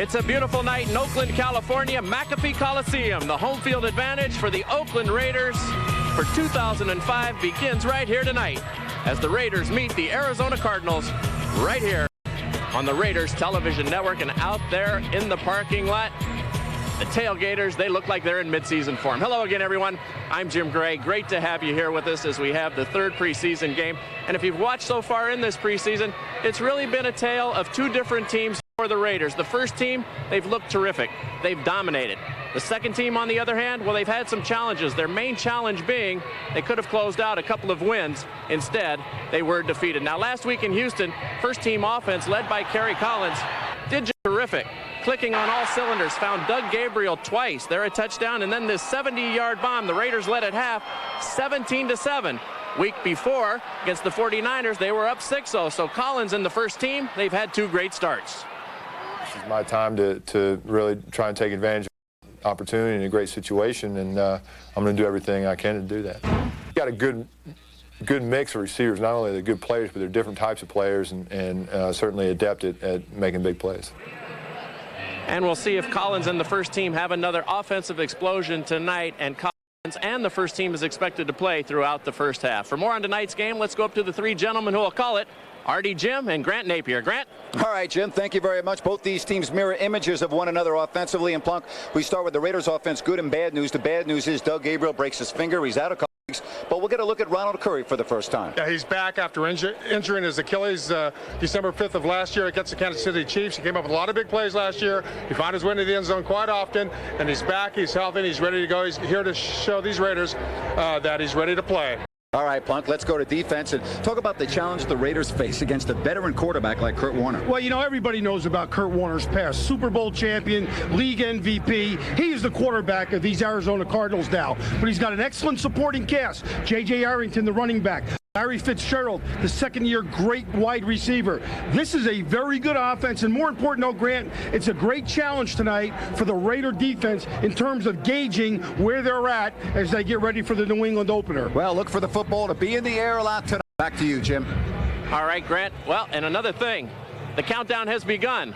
It's a beautiful night in Oakland, California, McAfee Coliseum. The home field advantage for the Oakland Raiders for 2005 begins right here tonight as the Raiders meet the Arizona Cardinals right here on the Raiders television network. And out there in the parking lot, the tailgaters, they look like they're in midseason form. Hello again, everyone. I'm Jim Gray. Great to have you here with us as we have the third preseason game. And if you've watched so far in this preseason, it's really been a tale of two different teams for the Raiders. The first team, they've looked terrific. They've dominated. The second team, on the other hand, well, they've had some challenges. Their main challenge being they could have closed out a couple of wins. Instead, they were defeated. Now, last week in Houston, first team offense led by Kerry Collins did just terrific. Clicking on all cylinders, found Doug Gabriel twice. They're a touchdown, and then this 70-yard bomb. The Raiders led at half, 17-7. Week before, against the 49ers, they were up 6-0. So Collins and the first team, they've had two great starts. This is my time to really try and take advantage of the opportunity in a great situation, and I'm going to do everything I can to do that. We've got a good mix of receivers. Not only are they good players, but they're different types of players, and certainly adept at making big plays. And we'll see if Collins and the first team have another offensive explosion tonight, and Collins and the first team is expected to play throughout the first half. For more on tonight's game, let's go up to the three gentlemen who will call it. ARTIE Jim and Grant Napier. Grant? All right, Jim, thank you very much. Both these teams mirror images of one another offensively. And Plunk, we start with the Raiders offense, good and bad news. The bad news is Doug Gabriel breaks his finger. He's out a couple weeks. But we'll get a look at Ronald Curry for the first time. Yeah, he's back after injuring his Achilles December 5th of last year against the Kansas City Chiefs. He came up with a lot of big plays last year. He found his way into the end zone quite often, and he's back, he's healthy, and he's ready to go. He's here to show these Raiders that he's ready to play. All right, Plunk, let's go to defense and talk about the challenge the Raiders face against a veteran quarterback like Kurt Warner. Well, you know, everybody knows about Kurt Warner's past. Super Bowl champion, league MVP. He is the quarterback of these Arizona Cardinals now. But he's got an excellent supporting cast. J.J. Arrington, the running back. Larry Fitzgerald, the second-year great wide receiver. This is a very good offense, and more important, though, Grant, it's a great challenge tonight for the Raider defense in terms of gauging where they're at as they get ready for the New England opener. Well, look for the football to be in the air a lot tonight. Back to you, Jim. All right, Grant. Well, and another thing, the countdown has begun.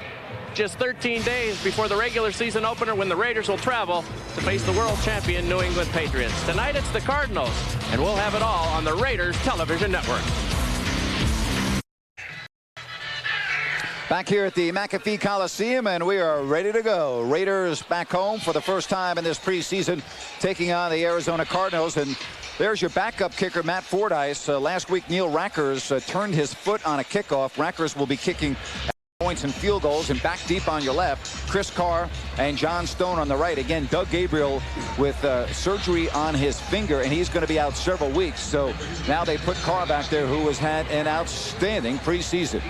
Just 13 days before the regular season opener when the Raiders will travel to face the world champion New England Patriots. Tonight it's the Cardinals, and we'll have it all on the Raiders television network. Back here at the McAfee Coliseum, and we are ready to go. Raiders back home for the first time in this preseason, taking on the Arizona Cardinals. And there's your backup kicker, Matt Fordyce. Last week, Neil Rackers turned his foot on a kickoff. Rackers will be kicking points and field goals, and back deep on your left, Chris Carr and John Stone on the right. Again, Doug Gabriel with surgery on his finger, and he's going to be out several weeks. So now they put Carr back there, who has had an outstanding preseason.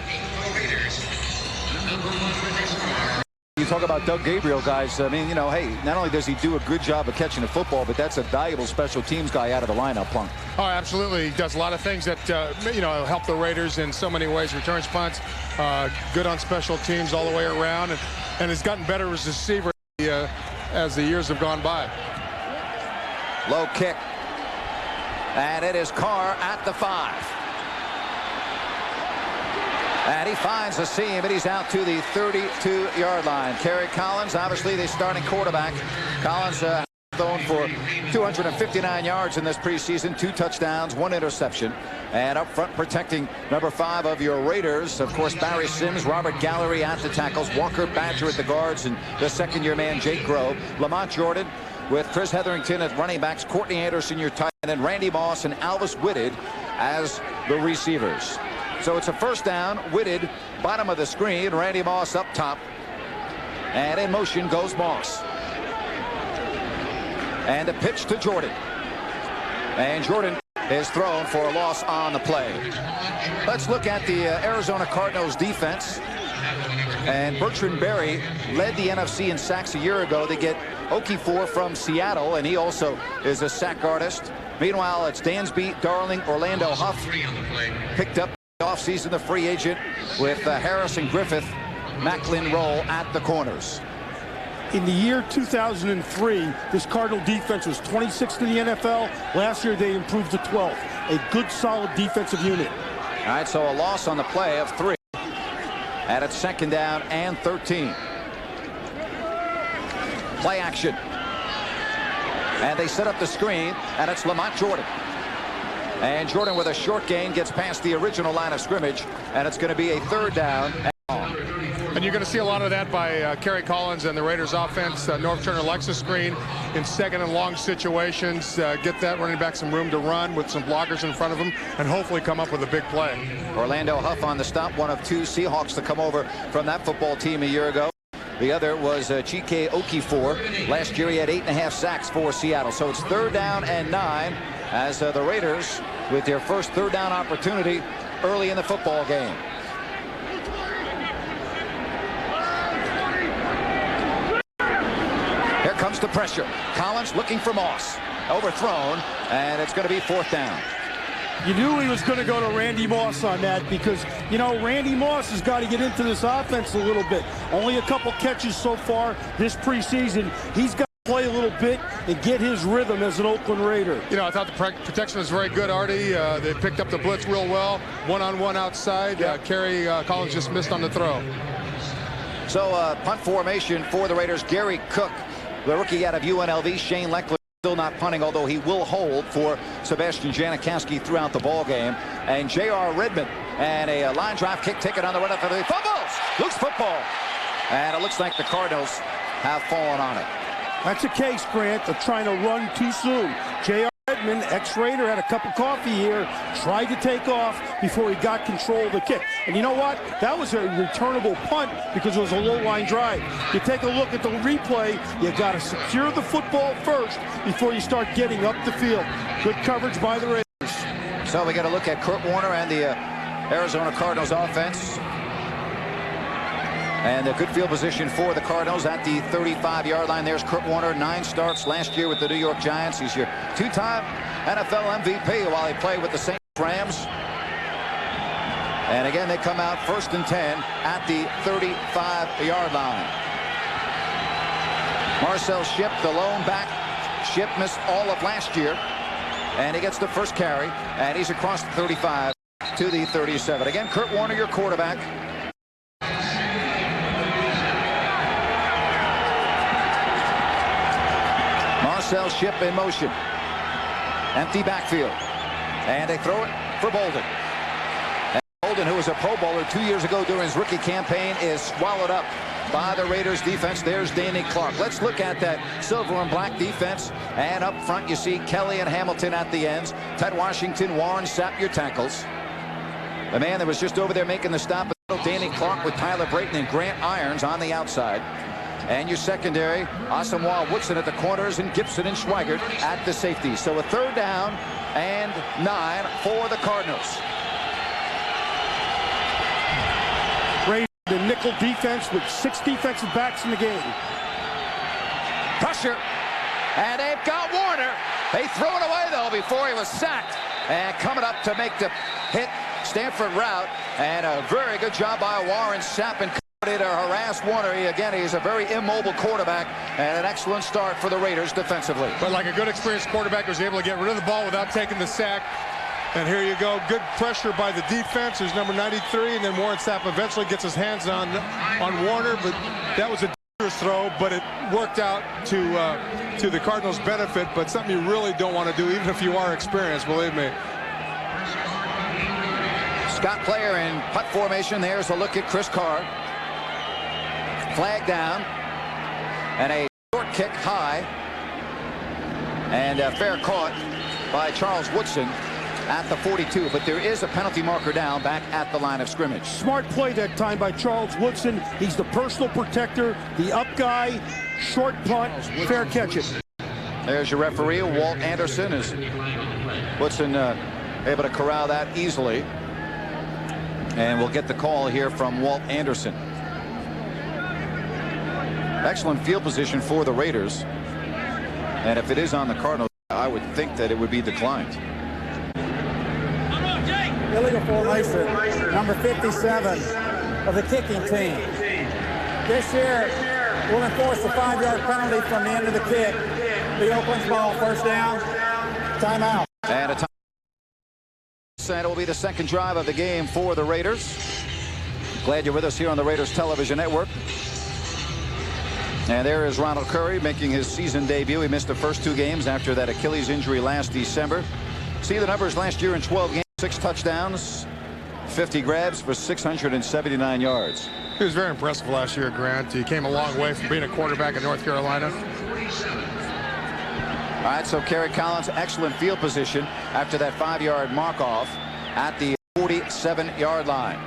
You talk about Doug Gabriel, guys. I mean, you know, hey, not only does he do a good job of catching the football, but that's a valuable special teams guy out of the lineup, Plunk. Oh, absolutely. He does a lot of things that, you know, help the Raiders in so many ways. Returns punts, good on special teams all the way around, and has gotten better as a receiver as the years have gone by. Low kick. And it is Carr at the 5. And he finds a seam, and he's out to the 32-yard line. Kerry Collins, obviously the starting quarterback. Collins thrown for 259 yards in this preseason, 2 touchdowns, 1 interception. And up front protecting number 5 of your Raiders, of course, Barry Sims, Robert Gallery at the tackles, Walker Badger at the guards, and the second-year man, Jake Grove. Lamont Jordan with Chris Hetherington at running backs, Courtney Anderson, your tight end, and Randy Moss and Alvis Whitted as the receivers. So it's a first down. Whitted, bottom of the screen. Randy Moss up top. And in motion goes Moss. And a pitch to Jordan. And Jordan is thrown for a loss on the play. Let's look at the Arizona Cardinals defense. And Bertrand Berry led the NFC in sacks a year ago. They get Okafor from Seattle, and he also is a sack artist. Meanwhile, it's Dansby, Darling, Orlando Huff. Picked up offseason, the free agent, with Harris and Griffith, Macklin Roll at the corners. In the year 2003, this Cardinal defense was 26th in the NFL. Last year, they improved to 12th. A good, solid defensive unit. All right, so a loss on the play of 3. And it's second down and 13. Play action. And they set up the screen, and it's Lamont Jordan. And Jordan with a short gain gets past the original line of scrimmage, and it's going to be a 3rd down. And you're going to see a lot of that by Kerry Collins and the Raiders offense. Norv Turner likes the screen in 2nd and long situations. Get that running back some room to run with some blockers in front of him and hopefully come up with a big play. Orlando Huff on the stop, one of 2 Seahawks to come over from that football team a year ago. The other was Chike Okifor. Last year he had 8.5 sacks for Seattle. So it's 3rd down and 9 as the Raiders with their first 3rd down opportunity early in the football game. Here comes the pressure. Collins looking for Moss. Overthrown, and it's going to be 4th down. You knew he was going to go to Randy Moss on that because, you know, Randy Moss has got to get into this offense a little bit. Only a couple catches so far this preseason. He's got to play a little bit and get his rhythm as an Oakland Raider. You know, I thought the protection was very good, Artie. They picked up the blitz real well. One-on-one outside. Kerry Collins just missed on the throw. So punt formation for the Raiders. Gary Cook, the rookie out of UNLV. Shane Leckler still not punting, although he will hold for Sebastian Janikowski throughout the ball game. And J.R. Redmond, and a line drive kick taken on the run up for the fumbles. Loose football. And it looks like the Cardinals have fallen on it. That's a case, Grant, of trying to run too soon. J.R. Redmond, ex-Raider, had a cup of coffee here, tried to take off before he got control of the kick. And you know what? That was a returnable punt because it was a low-line drive. You take a look at the replay, you got to secure the football first before you start getting up the field. Good coverage by the Raiders. So we got to look at Kurt Warner and the Arizona Cardinals offense. And a good field position for the Cardinals at the 35-yard line. There's Kurt Warner, 9 starts last year with the New York Giants. He's your 2-time NFL MVP while he played with the St. Rams. And again, they come out 1st and 10 at the 35-yard line. Marcel Shipp, the lone back. Shipp missed all of last year. And he gets the first carry. And he's across the 35 to the 37. Again, Kurt Warner, your quarterback. Marcel Shipp in motion. Empty backfield. And they throw it for Bolden. And Bolden, who was a Pro Bowler 2 years ago during his rookie campaign, is swallowed up by the Raiders defense. There's Danny Clark. Let's look at that silver and black defense. And up front, you see Kelly and Hamilton at the ends. Ted Washington, Warren Sapp, your tackles. The man that was just over there making the stop, Danny Clark with Tyler Brayton and Grant Irons on the outside. And your secondary, Asamoah Woodson at the corners and Gibson and Schweigert at the safety. So a 3rd down and 9 for the Cardinals. Raiders, the nickel defense with 6 defensive backs in the game. Pressure. And they've got Warner. They throw it away, though, before he was sacked. And coming up to make the hit, Stanford route. And a very good job by Warren Sapp and to harass Warner. He's a very immobile quarterback, and an excellent start for the Raiders defensively. But like a good experienced quarterback, was able to get rid of the ball without taking the sack. And here you go, good pressure by the defense. There's number 93, and then Warren Sapp eventually gets his hands on Warner, but that was a dangerous throw, but it worked out to the Cardinals' benefit, but something you really don't want to do, even if you are experienced, believe me. Scott Player in punt formation. There's a look at Chris Carr. Flag down, and a short kick high, and a fair caught by Charles Woodson at the 42, but there is a penalty marker down back at the line of scrimmage. Smart play that time by Charles Woodson. He's the personal protector, the up guy, short punt, fair catch it. There's your referee, Walt Anderson, as Woodson able to corral that easily. And we'll get the call here from Walt Anderson. Excellent field position for the Raiders. And if it is on the Cardinals, I would think that it would be declined. Illegal formation, number 57 of the kicking team. This year, we'll enforce the 5-yard penalty from the end of the kick. The Oakland's ball, 1st down, timeout. And a time. And it will be the 2nd drive of the game for the Raiders. Glad you're with us here on the Raiders Television Network. And there is Ronald Curry making his season debut. He missed the first 2 games after that Achilles injury last December. See the numbers last year in 12 games, 6 touchdowns, 50 grabs for 679 yards. He was very impressive last year, Grant. He came a long way from being a quarterback in North Carolina. All right, so Kerry Collins, excellent field position after that 5-yard mark off at the 47-yard line.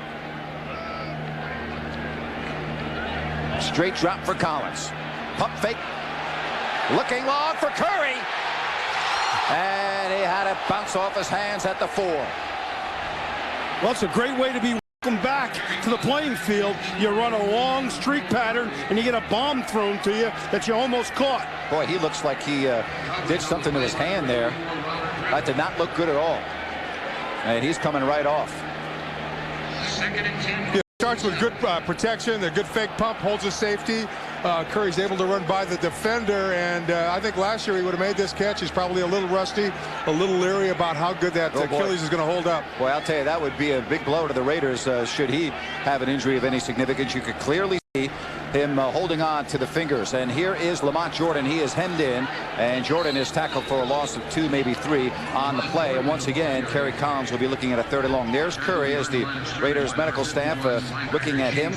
Straight drop for Collins. Pump fake. Looking long for Curry. And he had it bounce off his hands at the 4. Well, it's a great way to be welcomed back to the playing field. You run a long streak pattern, and you get a bomb thrown to you that you almost caught. Boy, he looks like he did something to his hand there. That did not look good at all. And he's coming right off. Yeah, starts with good protection, the good fake pump, holds his safety. Curry's able to run by the defender, and I think last year he would have made this catch. He's probably a little rusty, a little leery about how good that Achilles is going to hold up. Boy, I'll tell you, that would be a big blow to the Raiders should he have an injury of any significance. You could clearly see him holding on to the fingers. And here is Lamont Jordan. He is hemmed in, and Jordan is tackled for a loss of 2, maybe 3 on the play. And once again, Kerry Collins will be looking at a 3rd and long. There's Curry as the Raiders medical staff looking at him.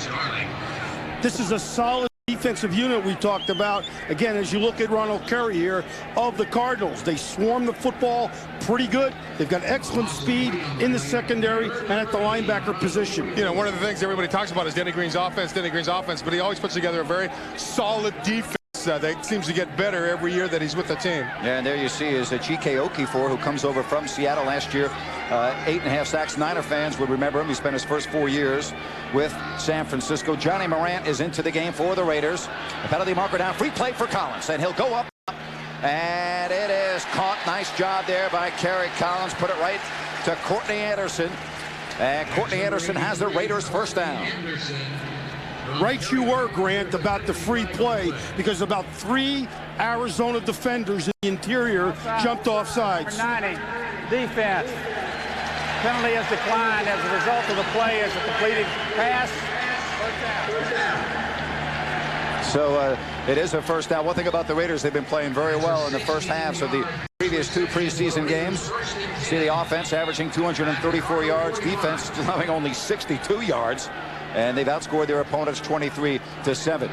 This is a solid defensive unit we talked about. Again, as you look at Ronald Curry here of the Cardinals, they swarm the football pretty good. They've got excellent speed in the secondary and at the linebacker position. You know, one of the things everybody talks about is Denny Green's offense, but he always puts together a very solid defense that seems to get better every year that he's with the team. Yeah, and there you see is G.K. Okifor, who comes over from Seattle last year. 8.5 sacks. Niner fans would remember him. He spent his first 4 years with San Francisco. Johnny Morant is into the game for the Raiders. The penalty marker down. Free play for Collins, and he'll go up. And it is caught. Nice job there by Kerry Collins. Put it right to Courtney Anderson. And Courtney Anderson has the Raiders first down. Right you were, Grant, about the free play, because about 3 Arizona defenders in the interior jumped off sides. 90, defense. Penalty has declined as a result of the play as a completed pass. So it is a first down. One thing about the Raiders, they've been playing very well in the first halves of the previous 2 preseason games. See the offense averaging 234 yards, defense allowing only 62 yards. And they've outscored their opponents 23-7.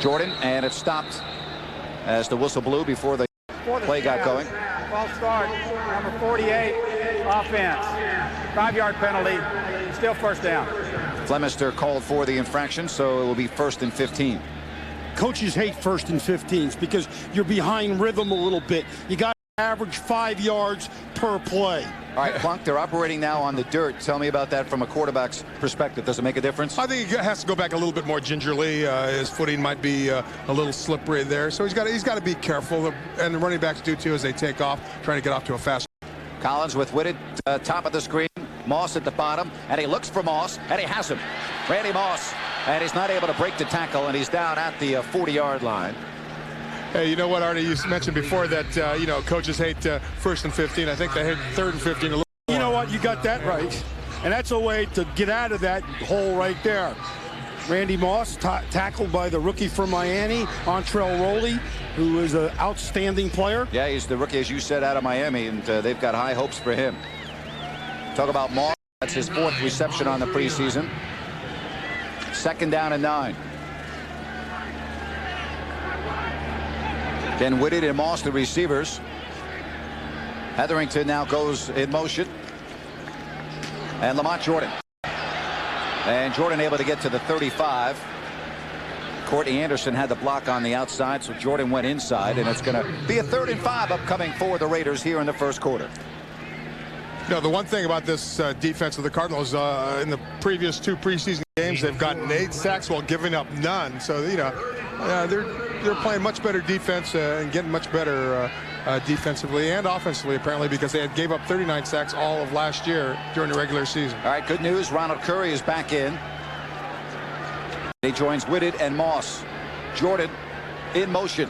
Jordan, and it stopped as the whistle blew before the play got going. False start, number 48, offense. 5-yard penalty, still first down. Flemister called for the infraction, so it will be 1st and 15. Coaches hate 1st and 15s because you're behind rhythm a little bit. You got to average 5 yards per play. All right, Plunk, they're operating now on the dirt. Tell me about that from a quarterback's perspective. Does it make a difference? I think he has to go back a little bit more gingerly. His footing might be a little slippery there, so he's got to be careful. And the running backs do too as they take off, trying to get off to a fast. Collins with Whitted, top of the screen. Moss at the bottom, and he looks for Moss, and he has him. Randy Moss, and he's not able to break the tackle, and he's down at the 40-yard line. Hey, you know what, Artie? You mentioned before that, you know, coaches hate 1st and 15. I think they hate 3rd and 15 a little more. You know what? You got that right. And that's a way to get out of that hole right there. Randy Moss tackled by the rookie from Miami, Antrell Rowley, who is an outstanding player. Yeah, he's the rookie, as you said, out of Miami, and they've got high hopes for him. Talk about Moss. That's his 4th reception on the preseason. 2nd down and 9. Then Whitted and Moss, the receivers. Hetherington now goes in motion. And Lamont Jordan. And Jordan able to get to the 35. Courtney Anderson had the block on the outside, so Jordan went inside, and it's going to be a 3rd and 5 upcoming for the Raiders here in the first quarter. You know, the one thing about this defense of the Cardinals, in the previous 2 preseason games, they've gotten 8 sacks while giving up none. So, you know, they're playing much better defense and getting much better defensively and offensively, apparently, because they gave up 39 sacks all of last year during the regular season. All right, good news. Ronald Curry is back in. He joins Whitted and Moss. Jordan in motion.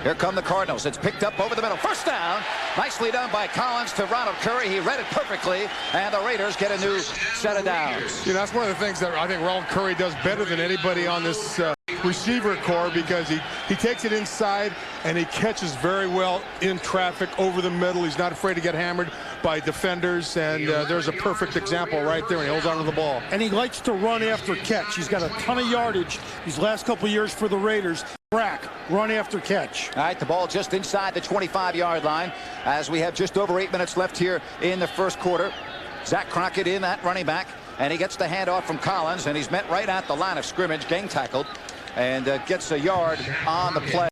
Here come the Cardinals. It's picked up over the middle. First down. Nicely done by Collins to Ronald Curry. He read it perfectly, and the Raiders get a new set of downs. You know, that's one of the things that I think Ronald Curry does better than anybody on this receiver core, because he takes it inside and he catches very well in traffic over the middle. He's not afraid to get hammered by defenders, and there's a perfect example right there, and he holds on to the ball. And he likes to run after catch. He's got a ton of yardage these last couple of years for the Raiders. Crack, run after catch. All right, the ball just inside the 25-yard line as we have just over 8 minutes left here in the first quarter. Zach Crockett in at running back, and he gets the handoff from Collins, and he's met right at the line of scrimmage, gang tackled, and gets a yard on the play.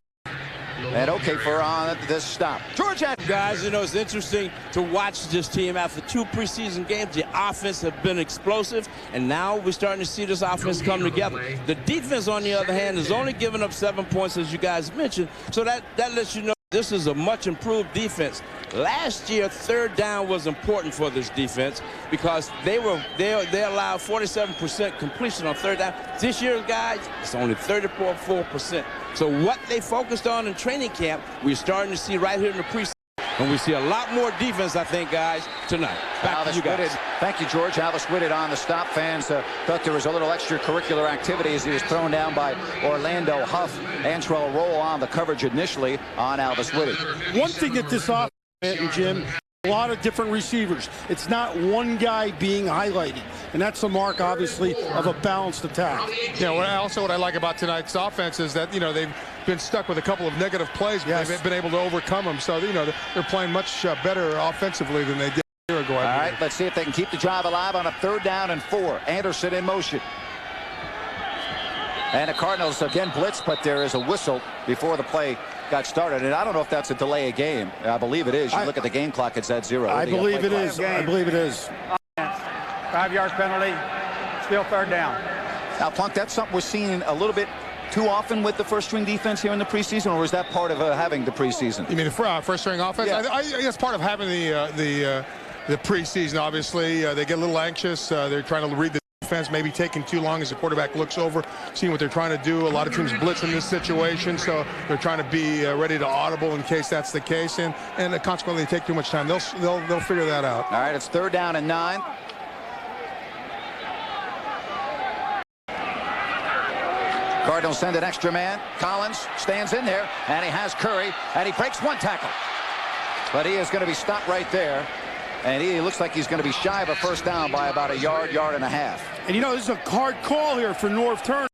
And okay for on this stop. George, guys, you know, it's interesting to watch this team after 2 preseason games. The offense have been explosive, and now we're starting to see this offense come together. The defense, on the other hand, is only giving up 7 points, as you guys mentioned, so that lets you know this is a much improved defense. Last year, third down was important for this defense because they allowed 47% completion on third down. This year, guys, it's only 34.4%. So what they focused on in training camp, we're starting to see right here in the preseason. And we see a lot more defense, I think, guys, tonight. Back to you guys. Thank you, George. Alvis Whitted on the stop. Fans thought there was a little extracurricular activity as he was thrown down by Orlando Huff. Antrell Roll on the coverage initially on Alvis Whitted. One thing that this offense, Jim, a lot of different receivers. It's not one guy being highlighted, and that's a mark, obviously, of a balanced attack. Yeah, what I like about tonight's offense is that, you know, they've been stuck with a couple of negative plays, but they've been able to overcome them. So, you know, they're playing much better offensively than they did a year ago. All right, let's see if they can keep the drive alive on a 3rd down and 4. Anderson in motion. And the Cardinals again blitz, but there is a whistle before the play got started. And I don't know if that's a delay of game. I believe it is. You look at the game clock, it's at 0. I believe it is. I believe it is. 5-yard penalty, still 3rd down. Now, Plunk, that's something we're seeing a little bit too often with the first-string defense here in the preseason, or was that part of having the preseason? You mean the first-string offense? Yeah. I think it's part of having the preseason, obviously. They get a little anxious. They're trying to read the defense, maybe taking too long as the quarterback looks over, seeing what they're trying to do. A lot of teams blitz in this situation, so they're trying to be ready to audible in case that's the case, and consequently they take too much time. They'll figure that out. All right, it's 3rd down and 9. Cardinals send an extra man. Collins stands in there, and he has Curry, and he breaks 1 tackle. But he is going to be stopped right there, and he looks like he's going to be shy of a 1st down by about a yard and a half. And, you know, this is a hard call here for North Turner.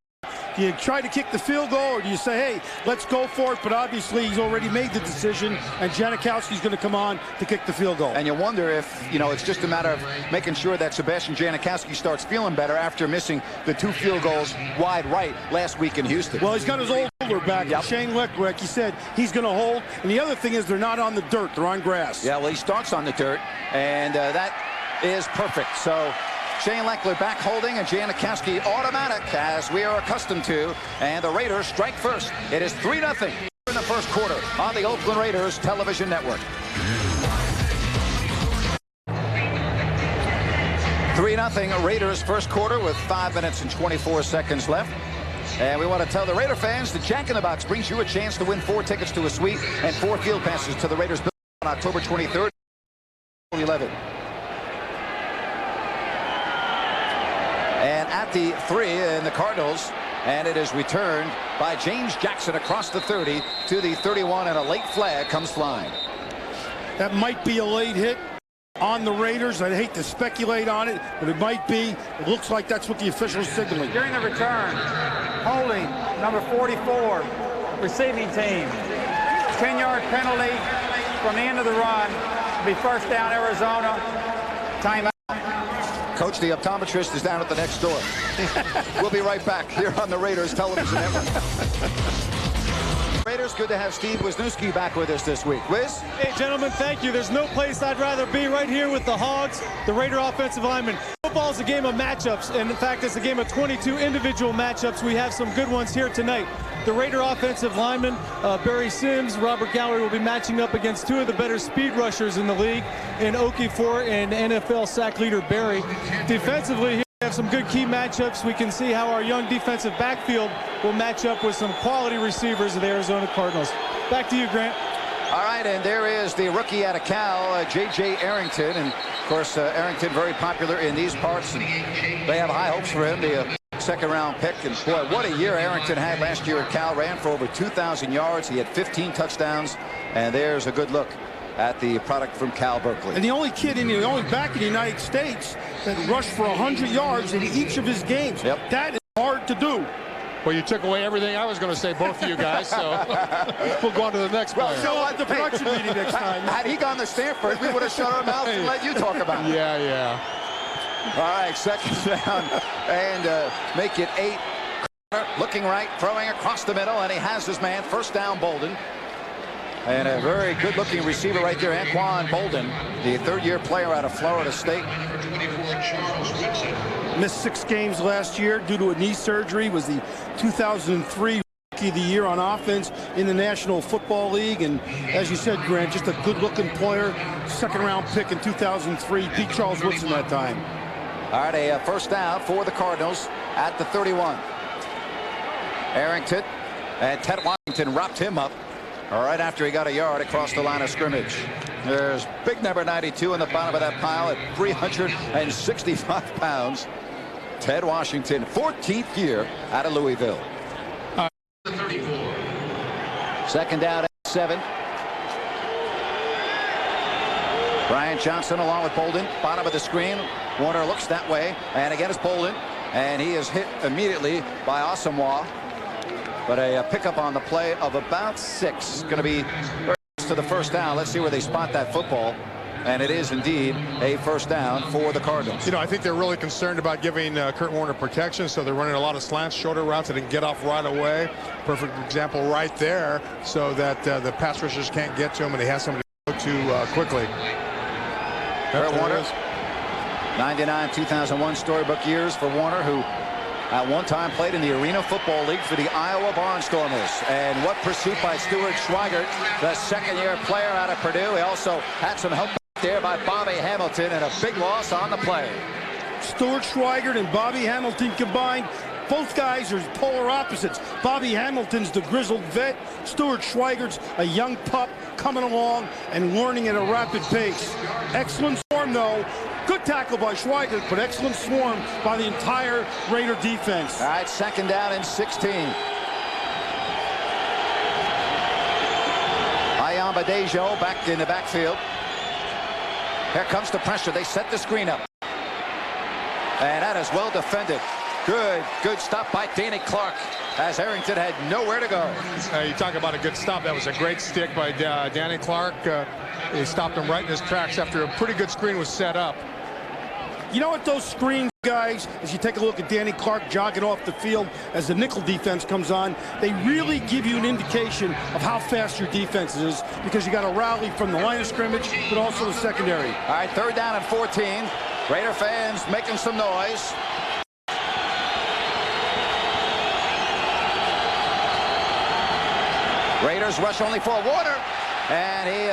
Do you try to kick the field goal, or do you say, hey, let's go for it? But obviously he's already made the decision, and Janikowski's going to come on to kick the field goal. And you wonder if, you know, it's just a matter of making sure that Sebastian Janikowski starts feeling better after missing the 2 field goals wide right last week in Houston. Well, he's got his old holder back. Yep. Shane Leck, like you said, he's going to hold. And the other thing is they're not on the dirt. They're on grass. Yeah, well, he starts on the dirt, and that is perfect. So Shane Leckler back holding, and Janikowski automatic, as we are accustomed to, and the Raiders strike first. It is 3-0 in the first quarter on the Oakland Raiders television network. 3-0 Raiders first quarter with 5 minutes and 24 seconds left. And we want to tell the Raider fans that Jack in the Box brings you a chance to win 4 tickets to a suite and 4 field passes to the Raiders on October 23rd, 11. And at the 3 in the Cardinals, and it is returned by James Jackson across the 30 to the 31, and a late flag comes flying. That might be a late hit on the Raiders. I'd hate to speculate on it, but it might be. It looks like that's what the officials signaling. During the return, holding number 44, receiving team. 10-yard penalty from the end of the run. It'll be 1st down, Arizona. Timeout. Coach, the optometrist is down at the next door. We'll be right back here on the Raiders television network. Raiders, good to have Steve Wisniewski back with us this week. Wiz? Hey, gentlemen, thank you. There's no place I'd rather be right here with the Hogs, the Raider offensive linemen. Football is a game of matchups, and in fact, it's a game of 22 individual matchups. We have some good ones here tonight. The Raider offensive linemen, Barry Sims, Robert Gallery, will be matching up against 2 of the better speed rushers in the league, in Okafor and NFL sack leader Barry. Defensively, here we have some good key matchups. We can see how our young defensive backfield will match up with some quality receivers of the Arizona Cardinals. Back to you, Grant. All right, and there is the rookie out of Cal, J.J. Arrington. And, of course, Arrington very popular in these parts. And they have high hopes for him, the second-round pick. And, boy, what a year Arrington had last year at Cal. Ran for over 2,000 yards. He had 15 touchdowns. And there's a good look at the product from Cal Berkeley. And the only back in the United States that rushed for 100 yards in each of his games. Yep. That is hard to do. Well, you took away everything I was going to say, both of you guys, so we'll go on to the next player. Well, show up the production meeting next time. Had he gone to Stanford, we would have shut our mouths and let you talk about it. Yeah. All right, second down, and make it 8. Looking right, throwing across the middle, and he has his man. First down, Bolden. And a very good-looking receiver right there, Anquan Bolden, the third-year player out of Florida State. Missed 6 games last year due to a knee surgery. Was the 2003 Rookie of the Year on offense in the National Football League. And as you said, Grant, just a good-looking player. Second-round pick in 2003. Beat Charles Woodson that time. All right, a first down for the Cardinals at the 31. Arrington and Ted Washington wrapped him up right after he got a yard across the line of scrimmage. There's big number 92 in the bottom of that pile at 365 pounds. Ted Washington, 14th year out of Louisville. Second down at 7. Brian Johnson along with Bolden. Bottom of the screen. Warner looks that way. And again it's Bolden. And he is hit immediately by Asamoah. But a pickup on the play of about 6. Going to be very close to the first down. Let's see where they spot that football. And it is indeed a first down for the Cardinals. You know, I think they're really concerned about giving Kurt Warner protection, so they're running a lot of slants, shorter routes that he can get off right away. Perfect example right there, so that the pass rushers can't get to him and he has somebody to go to quickly. Kurt Warner, 99, 2001 storybook years for Warner, who at one time played in the Arena Football League for the Iowa Barnstormers. And what pursuit by Stuart Schweigert, the second-year player out of Purdue. He also had some help there by Bobby Hamilton, and a big loss on the play. Stuart Schweigert and Bobby Hamilton combined. Both guys are polar opposites. Bobby Hamilton's the grizzled vet. Stuart Schweigert's a young pup coming along and learning at a rapid pace. Excellent swarm, though. Good tackle by Schweigert, but excellent swarm by the entire Raider defense. All right, second down and 16. Ayan Badejo back in the backfield. Here comes the pressure. They set the screen up. And that is well defended. Good stop by Danny Clark as Arrington had nowhere to go. You talk about a good stop. That was a great stick by Danny Clark. He stopped him right in his tracks after a pretty good screen was set up. You know what those screens, guys, as you take a look at Danny Clark jogging off the field as the nickel defense comes on, they really give you an indication of how fast your defense is, because you got to rally from the line of scrimmage, but also the secondary. All right, third down and 14. Raider fans making some noise. Raiders rush only for Warner. And he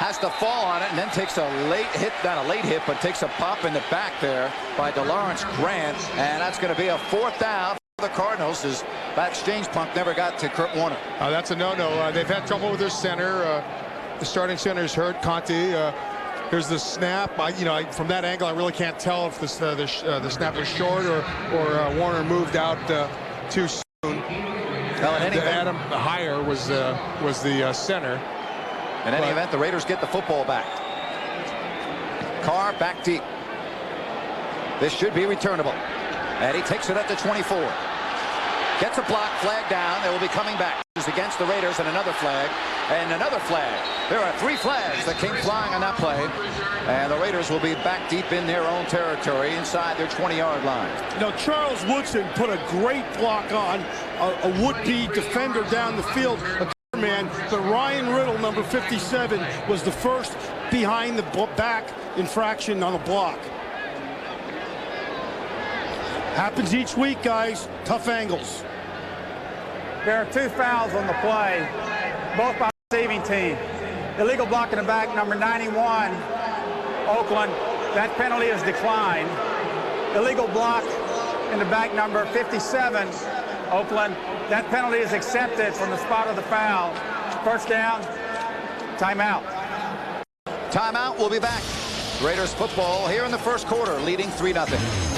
has to fall on it and then takes a late hit, not a late hit, but takes a pop in the back there by DeLawrence Grant. And that's going to be a fourth down for the Cardinals, as that exchange punt never got to Kurt Warner. That's a no-no. They've had trouble with their center. The starting center is hurt, Conti. Here's the snap. From that angle, I really can't tell if the snap was short or Warner moved out too soon. Well, in any event, Adam Higher was the center. In any event, the Raiders get the football back. Carr back deep. This should be returnable. And he takes it at the 24. Gets a block, flag down. They will be coming back. Against the Raiders, and another flag, and another flag. There are 3 flags that came flying on that play. And the Raiders will be back deep in their own territory inside their 20-yard line. You know, Charles Woodson put a great block on a would-be defender down the field. Man, but Ryan Riddle, number 57, was the first behind the back infraction on a block. Happens each week, guys. Tough angles. There are 2 fouls on the play, both by the receiving team. Illegal block in the back, number 91, Oakland. That penalty is declined. Illegal block in the back, number 57, Oakland. That penalty is accepted from the spot of the foul. First down Timeout. Timeout. We'll be back. Raiders football here in the first quarter, leading 3-0.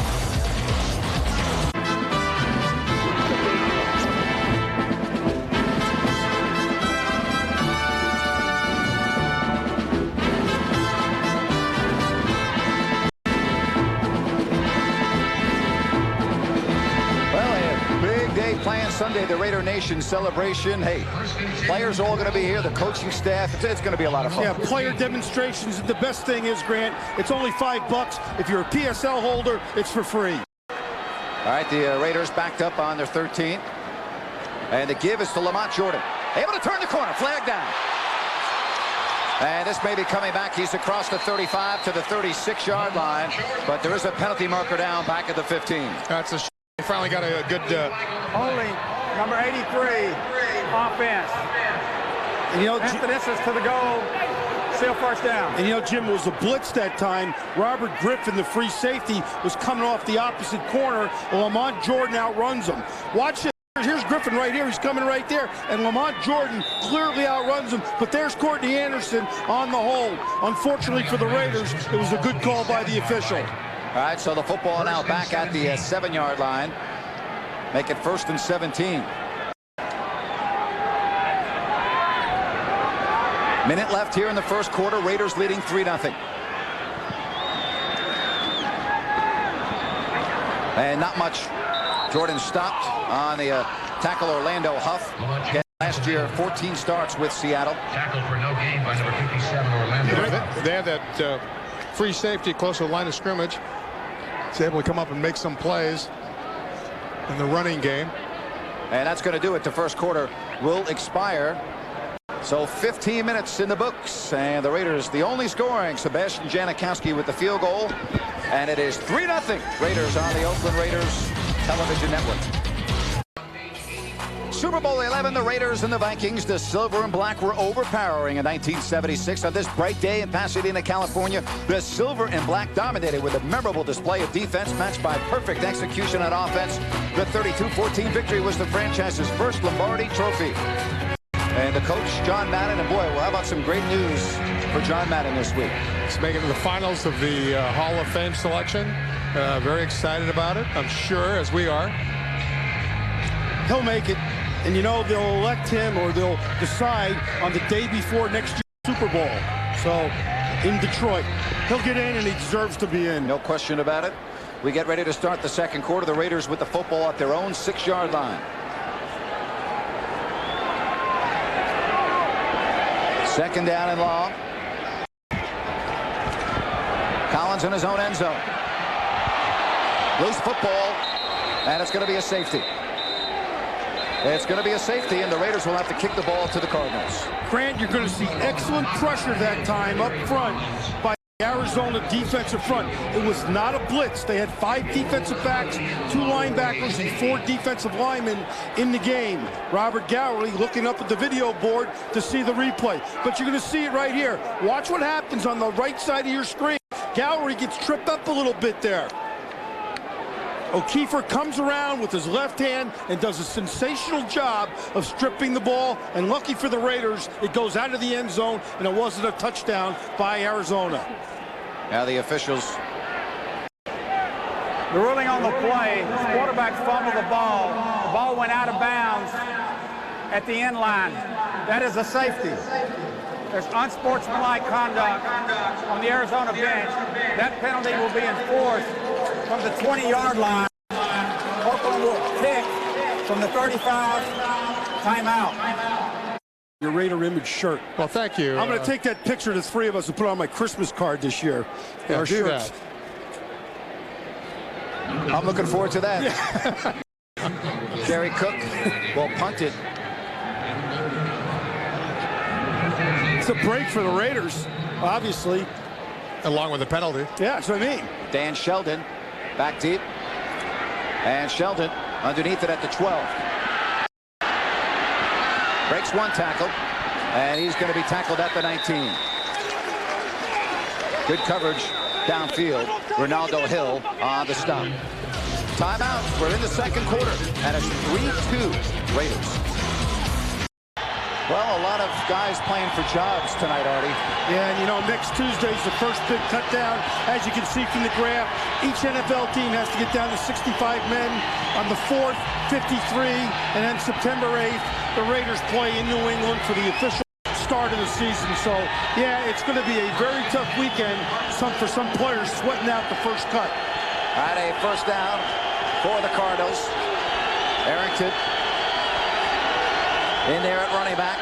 Playing Sunday, the Raider Nation celebration. Hey, players are all going to be here, the coaching staff. It's going to be a lot of fun. Yeah, player demonstrations. The best thing is, Grant, it's only $5. If you're a PSL holder, it's for free. All right, the Raiders backed up on their 13th. And the give is to Lamont Jordan. Able to turn the corner, flag down. And this may be coming back. He's across the 35 to the 36-yard line. But there is a penalty marker down back at the 15. That's a He finally got a good... Holding, number 83, offense. And, you know, Emphasis to the goal. Still first down. And, you know, Jim, was a blitz that time. Robert Griffin, the free safety, was coming off the opposite corner. Lamont Jordan outruns him. Watch it. Here's Griffin right here. He's coming right there. And Lamont Jordan clearly outruns him. But there's Courtney Anderson on the hold. Unfortunately for the Raiders, it was a good call by the official. All right, so the football now back at the 7-yard line. Make it 1st and 17. Minute left here in the first quarter. Raiders leading 3-0. And not much. Jordan stopped on the tackle Orlando Huff. Last year, 14 starts with Seattle. Tackled for no gain by number 57, Orlando. They had that free safety close to the line of scrimmage. He's able to come up and make some plays in the running game. And that's going to do it. The first quarter will expire. So 15 minutes in the books. And the Raiders, the only scoring, Sebastian Janikowski with the field goal. And it is 3-0 Raiders on the Oakland Raiders television network. Super Bowl 11, the Raiders and the Vikings, the silver and black were overpowering in 1976. On this bright day in Pasadena, California, the silver and black dominated with a memorable display of defense matched by perfect execution on offense. The 32-14 victory was the franchise's first Lombardi trophy. And the coach, John Madden, and boy, well, how about some great news for John Madden this week? He's making the finals of the Hall of Fame selection. Very excited about it, I'm sure, as we are. He'll make it. And, you know, they'll elect him or they'll decide on the day before next year's Super Bowl. So, in Detroit, he'll get in and he deserves to be in. No question about it. We get ready to start the second quarter. The Raiders with the football at their own 6-yard line. Second down and long. Collins in his own end zone. Loose football, and it's going to be a safety. It's going to be a safety, and the Raiders will have to kick the ball to the Cardinals. Grant, you're going to see excellent pressure that time up front by the Arizona defensive front. It was not a blitz. They had 5 defensive backs, 2 linebackers, and 4 defensive linemen in the game. Robert Gowerly looking up at the video board to see the replay. But you're going to see it right here. Watch what happens on the right side of your screen. Gowerly gets tripped up a little bit there. O'Keefer comes around with his left hand and does a sensational job of stripping the ball. And lucky for the Raiders, it goes out of the end zone, and it wasn't a touchdown by Arizona. Now the officials. The ruling on the play, quarterback fumbled the ball. The ball went out of bounds at the end line. That is a safety. There's unsportsmanlike conduct on the Arizona bench. That penalty will be enforced from the 20-yard line. Oakland will kick from the 35. Timeout. Your Raider image shirt. Well, thank you. I'm going to take that picture of the 3 of us and put it on my Christmas card this year. Yeah, our do shirts. That. I'm looking forward to that. Yeah. Jerry Cook will punt it. It's a break for the Raiders, obviously. Along with the penalty. Yeah, that's what I mean. Dan Sheldon back deep. And Sheldon underneath it at the 12. Breaks 1 tackle. And he's going to be tackled at the 19. Good coverage downfield. Ronaldo Hill on the stop. Timeout. We're in the second quarter. And it's 3-2 Raiders. Well, a lot of guys playing for jobs tonight, Artie. Yeah, and you know, next Tuesday's the first big cut down. As you can see from the graph, each NFL team has to get down to 65 men. On the 4th, 53, and then September 8th, the Raiders play in New England for the official start of the season. So, yeah, it's going to be a very tough weekend for some players sweating out the first cut. At a first down for the Cardinals. Arrington in there at running back.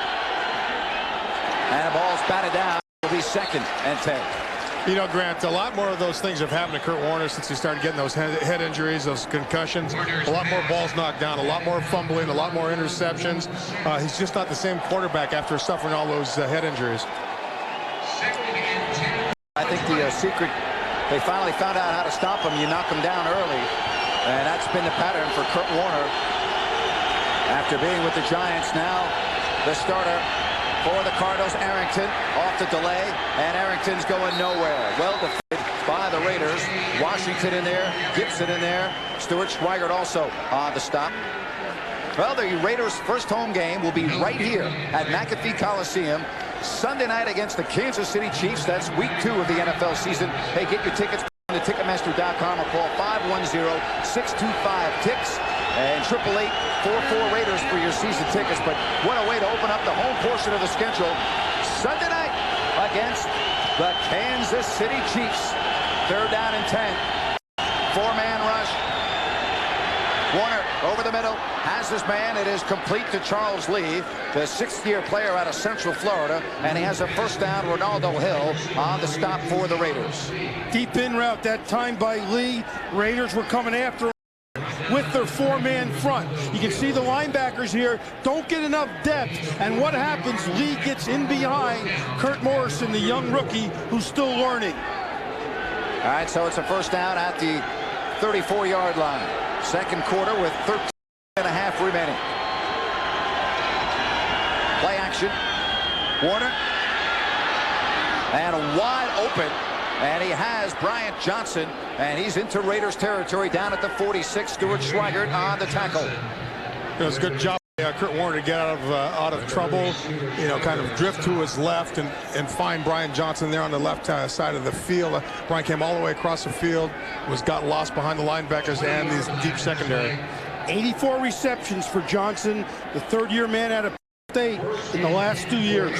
And the ball's batted down. It'll be 2nd and 10. You know, Grant, a lot more of those things have happened to Kurt Warner since he started getting those head injuries, those concussions. A lot more balls knocked down, a lot more fumbling, a lot more interceptions. He's just not the same quarterback after suffering all those head injuries. I think the secret, they finally found out how to stop him. You knock him down early. And that's been the pattern for Kurt Warner. After being with the Giants, now the starter for the Cardinals, Arrington, off the delay, and Arrington's going nowhere. Well defended by the Raiders. Washington in there, Gibson in there, Stuart Schweigert also on the stop. Well, the Raiders' first home game will be right here at McAfee Coliseum Sunday night against the Kansas City Chiefs. That's week 2 of the NFL season. Hey, get your tickets on the Ticketmaster.com or call 510-625-TICKS and 888-44 Raiders for your season tickets. But what a way to open up the home portion of the schedule Sunday night against the Kansas City Chiefs. 3rd down and 10. 4-man rush. Warner over the middle, has his man. It is complete to Charles Lee, the 6th-year player out of Central Florida, and he has a first down. Ronaldo Hill on the stop for the Raiders. Deep in route that time by Lee. Raiders were coming after him with their 4-man front. You can see the linebackers here don't get enough depth, and what happens? Lee gets in behind Kurt Morrison, the young rookie who's still learning. All right, so it's a first down at the 34-yard line. 2nd quarter with 13.5 remaining. Play action. Warner. And wide open. And he has Bryant Johnson. And he's into Raiders territory down at the 46. Stuart Schweigert on the tackle. It was a good job by Kurt Warner to get out of trouble, you know, kind of drift to his left and find Bryant Johnson there on the left side of the field. Bryant came all the way across the field, got lost behind the linebackers and these deep secondary. 84 receptions for Johnson, the 3rd-year man out of State in the last 2 years.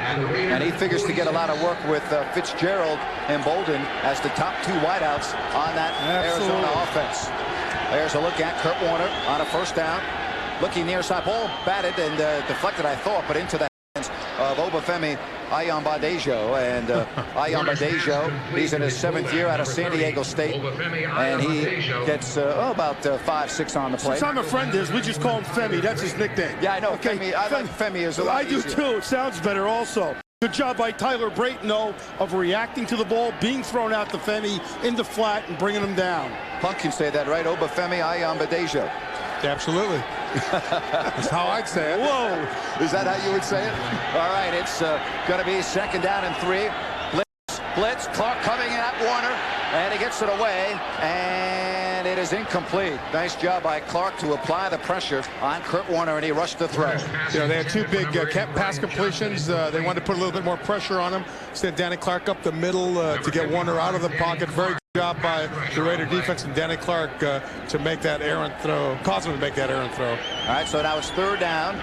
And he figures to get a lot of work with Fitzgerald and Bolden as the top 2 wideouts on that Arizona offense. There's a look at Kurt Warner on a first down. Looking near side, ball batted and deflected, I thought, but into the hands of Obafemi Ayombadejo. And Ayombadejo, he's in his 7th year out of San Diego State. And he gets about 5-6 on the play. Since I'm a friend of his, we just call him Femi. That's his nickname. Yeah, I know. Okay. Femi, I like Femi as a lot easier. I do too. It sounds better also. Good job by Tyler Brayton, though, of reacting to the ball, being thrown out to Femi into flat and bringing him down. Punk can say that, right? Obafemi Ayombadejo. Absolutely. That's how I'd say it. Whoa. Is that how you would say it? All right, it's going to be 2nd down and 3. Blitz. Clark coming at Warner, and he gets it away, and it is incomplete. Nice job by Clark to apply the pressure on Kurt Warner, and he rushed the throw. You know, they had 2 big pass completions. They wanted to put a little bit more pressure on him. Sent Danny Clark up the middle to get Warner out of the pocket. Very good job by the Raider defense and Danny Clark to make that errant throw, cause him to make that errant throw. All right, so now it's 3rd down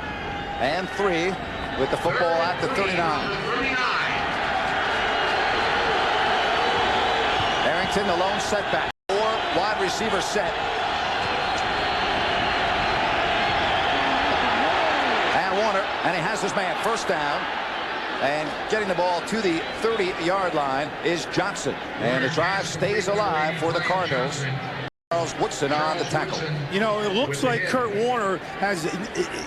and 3 with the football at the 39. Arrington, the lone setback. 4 wide receiver set. And Warner, and he has his man. First down. And getting the ball to the 30-yard line is Johnson. And the drive stays alive for the Cardinals. Charles Woodson on the tackle. You know, it looks like Kurt Warner has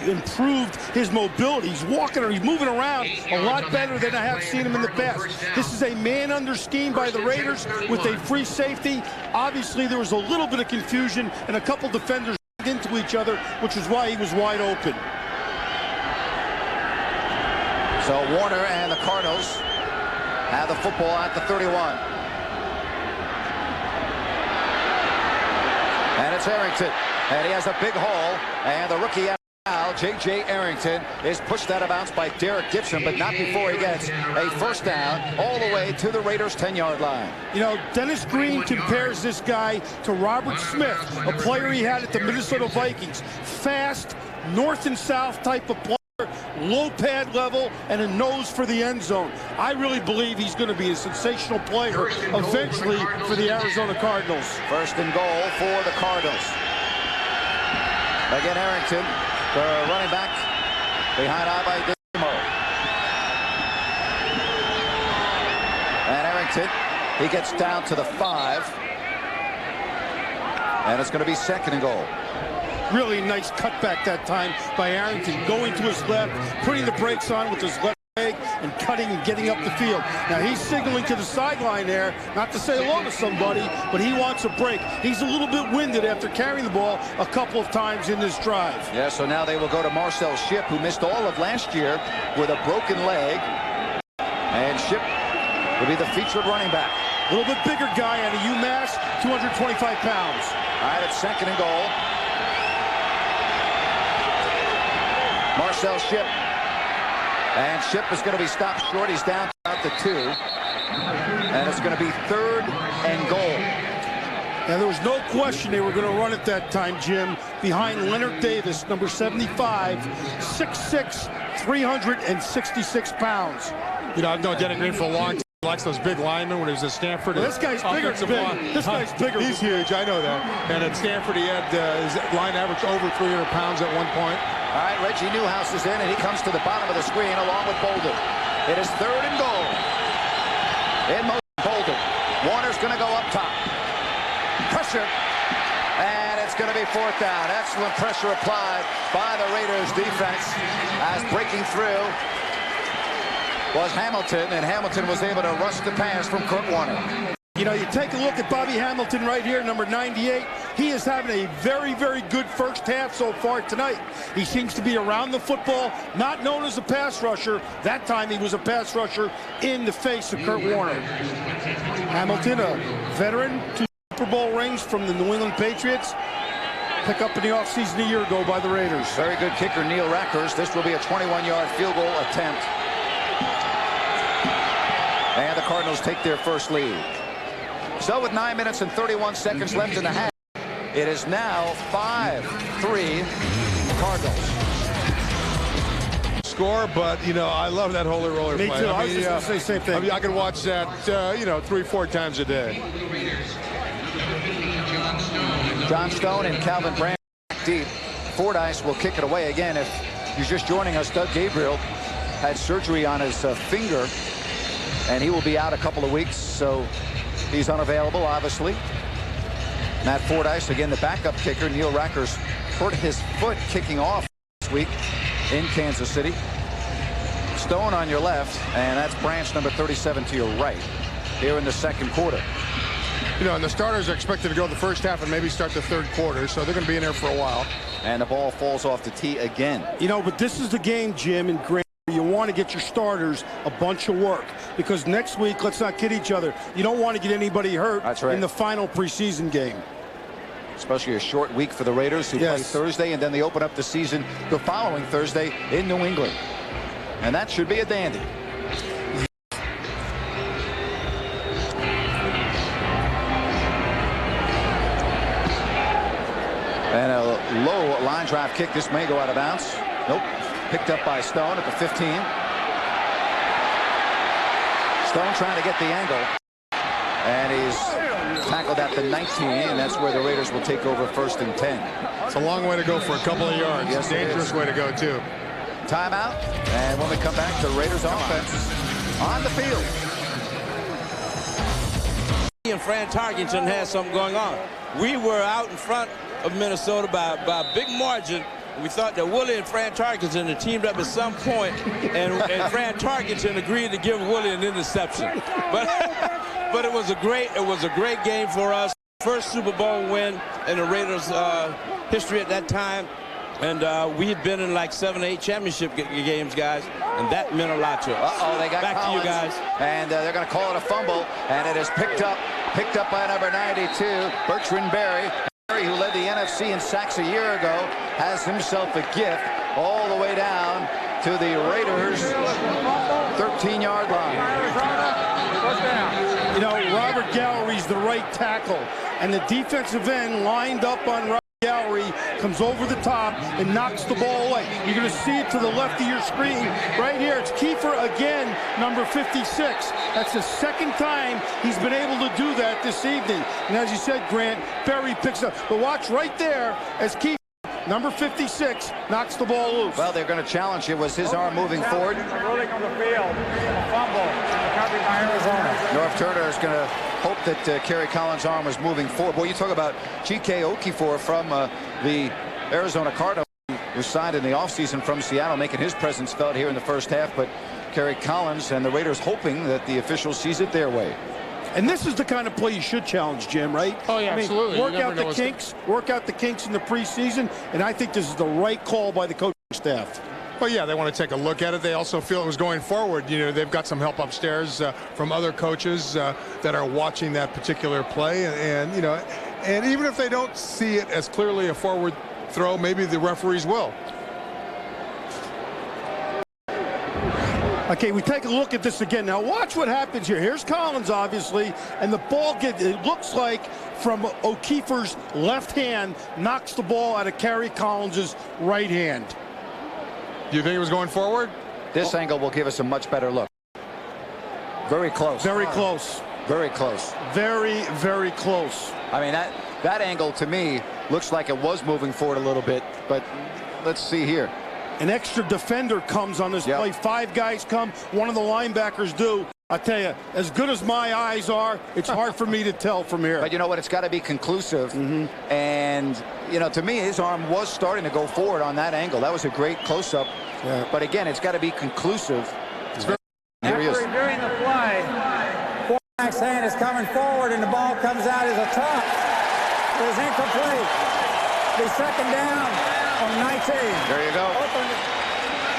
improved his mobility. He's walking or he's moving around a lot better than I have seen him in the past. This is a man under scheme by the Raiders with a free safety. Obviously, there was a little bit of confusion and a couple defenders into each other, which is why he was wide open. So Warner and the Cardinals have the football at the 31. And it's Arrington, and he has a big haul, and the rookie Now, J.J. Arrington is pushed out of bounds by Derek Gibson, but not before he gets a first down all the way to the Raiders' 10-yard line. You know, Dennis Green compares this guy to Robert Smith, a player he had at the Minnesota Vikings. Fast, north and south type of player, low pad level, and a nose for the end zone. I really believe he's going to be a sensational player eventually for the Arizona Cardinals. First and goal for the Cardinals. Again, Arrington, the running back behind Demo. And Arrington, he gets down to the 5. And it's going to be second and goal. Really nice cutback that time by Arrington, going to his left, putting the brakes on with his left leg, and cutting and getting up the field. Now he's signaling to the sideline there, not to say hello to somebody, but he wants a break. He's a little bit winded after carrying the ball a couple of times in this drive. Yeah, so now they will go to Marcel Shipp, who missed all of last year with a broken leg. And Shipp will be the featured running back. A little bit bigger guy out of UMass, 225 pounds. All right, it's second and goal. Marcel Shipp. And Shipp is going to be stopped short. He's down about the 2. And it's going to be third and goal. Now, there was no question they were going to run it that time, Jim, behind Leonard Davis, number 75, 6'6", 366 pounds. You know, I've known Dennis Green for a long time. He likes those big linemen when he was at Stanford. Well, this guy's bigger. This guy's bigger. He's huge, I know that. And at Stanford, he had his line average over 300 pounds at one point. All right, Reggie Newhouse is in, and he comes to the bottom of the screen along with Bolden. It is third and goal. In motion, Bolden. Warner's going to go up top. Pressure. And it's going to be fourth down. Excellent pressure applied by the Raiders defense as breaking through was Hamilton, and Hamilton was able to rush the pass from Kurt Warner. You know, you take a look at Bobby Hamilton right here, number 98. He is having a very, very good first half so far tonight. He seems to be around the football, not known as a pass rusher. That time he was a pass rusher in the face of Kurt Warner. Hamilton, a veteran, 2 Super Bowl rings from the New England Patriots. Pick up in the offseason a year ago by the Raiders. Very good kicker, Neil Rackers. This will be a 21-yard field goal attempt. And the Cardinals take their first lead. So with 9 minutes and 31 seconds left in the half, it is now 5-3 Cardinals. Score, but, you know, I love that holy roller play. Me too. I was just going to say the same thing. I mean, I could watch that, you know, 3-4 times a day. John Stone and Calvin Brand deep. Fordyce will kick it away again. If you're just joining us, Doug Gabriel had surgery on his finger, and he will be out a couple of weeks, so he's unavailable, obviously. Matt Fordyce, again, the backup kicker. Neil Rackers hurt his foot kicking off this week in Kansas City. Stone on your left, and that's Branch, number 37, to your right here in the second quarter. You know, and the starters are expected to go the first half and maybe start the third quarter, so they're going to be in there for a while. And the ball falls off the tee again. You know, but this is the game, Jim and Grant. You want to get your starters a bunch of work, because next week, let's not kid each other, you don't want to get anybody hurt. That's right. In the final preseason game. Especially a short week for the Raiders, who play Thursday, and then they open up the season the following Thursday in New England. And that should be a dandy. And a low line drive kick. This may go out of bounds. Nope. Picked up by Stone at the 15. Stone trying to get the angle. And he's tackled at the 19, and that's where the Raiders will take over first and 10. It's a long way to go for a couple of yards. Yes, dangerous way to go, too. Timeout. And when we come back, the Raiders offense on the field. And Fran Tarkenton has something going on. We were out in front of Minnesota by a big margin. We thought that Willie and Fran Tarkenton had teamed up at some point, and Fran Tarkenton agreed to give Willie an interception. But it was a great game for us. First Super Bowl win in the Raiders' history at that time. And we had been in like 7 or 8 championship games, guys, and that meant a lot to us. Uh-oh, they got back Collins, to you guys. And they're going to call it a fumble, and it is picked up by number 92, Bertrand Berry, who led the NFC in sacks a year ago, has himself a gift all the way down to the Raiders' 13-yard line. You know, Robert Gallery's the right tackle, and the defensive end lined up on Robert Gallery comes over the top and knocks the ball away. You're going to see it to the left of your screen. Right here, it's Kiefer again, number 56. That's the second time he's been able to do that this evening. And as you said, Grant, Berry picks up. But watch right there as Kiefer, number 56, knocks the ball loose. Well, they're going to challenge it. Was his arm moving forward? Rolling on the field, a fumble, recovered by Arizona. North Turner is going to hope that Kerry Collins' arm was moving forward. Boy, you talk about G.K. Okafor from the Arizona Cardinals, who signed in the offseason from Seattle, making his presence felt here in the first half. But Kerry Collins and the Raiders hoping that the officials sees it their way. And this is the kind of play you should challenge, Jim, right? Oh, yeah, absolutely. Work out the kinks in the preseason, and I think this is the right call by the coaching staff. Well, yeah, they want to take a look at it. They also feel it was going forward. You know, they've got some help upstairs from other coaches that are watching that particular play. And, you know, and even if they don't see it as clearly a forward throw, maybe the referees will. Okay, we take a look at this again. Now watch what happens here. Here's Collins, obviously, and the ball it looks like from O'Keefe's left hand knocks the ball out of Kerry Collins' right hand. Do you think it was going forward? This angle will give us a much better look. Very close. Very close. Very close. Very, very close. I mean, that angle to me looks like it was moving forward a little bit, but let's see here. An extra defender comes on this play. 5 guys come. One of the linebackers do. I tell you, as good as my eyes are, it's hard for me to tell from here. But you know what? It's got to be conclusive. And, you know, to me, his arm was starting to go forward on that angle. That was a great close-up. Yeah. But, again, it's got to be conclusive. After reviewing the play, quarterback's hand is coming forward, and the ball comes out as a tuck. It is incomplete. The second down on 19. There you go.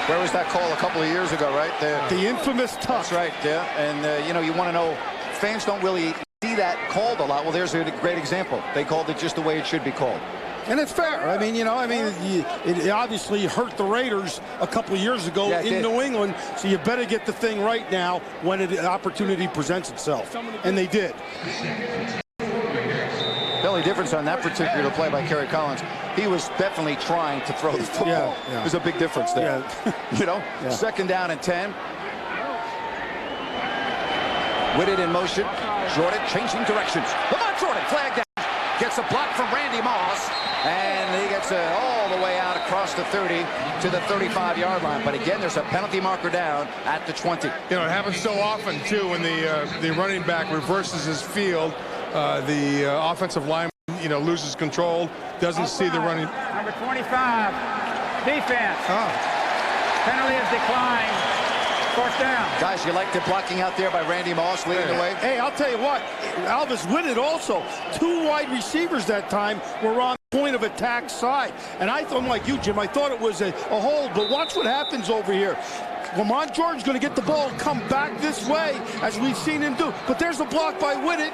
Where was that call a couple of years ago, right? The infamous tuck. That's right, yeah. And, you know, you want to know, fans don't really see that called a lot. Well, there's a great example. They called it just the way it should be called. And it's fair. I mean, you know, it obviously hurt the Raiders a couple of years ago in New England, so you better get the thing right now when the opportunity presents itself. And they did. The only difference on that particular play by Kerry Collins, he was definitely trying to throw the football. Yeah. There's a big difference there. Yeah. You know, second down and 10. Whitted in motion. Jordan changing directions. Lamont Jordan flagged down. Gets a block from Randy Moss. And he gets all the way out across the 30 to the 35-yard line. But again, there's a penalty marker down at the 20. You know, it happens so often, too, when the running back reverses his field. The offensive lineman, you know, loses control, doesn't see the running. Number 25, defense. Penalty is declined. Fourth down. Guys, you like the blocking out there by Randy Moss leading the way? Hey, I'll tell you what, Alvis Whitted also. 2 wide receivers that time were on point of attack side. And I thought, like you, Jim, I thought it was a hold, but watch what happens over here. Lamont Jordan's going to get the ball and come back this way, as we've seen him do. But there's a block by Whitted.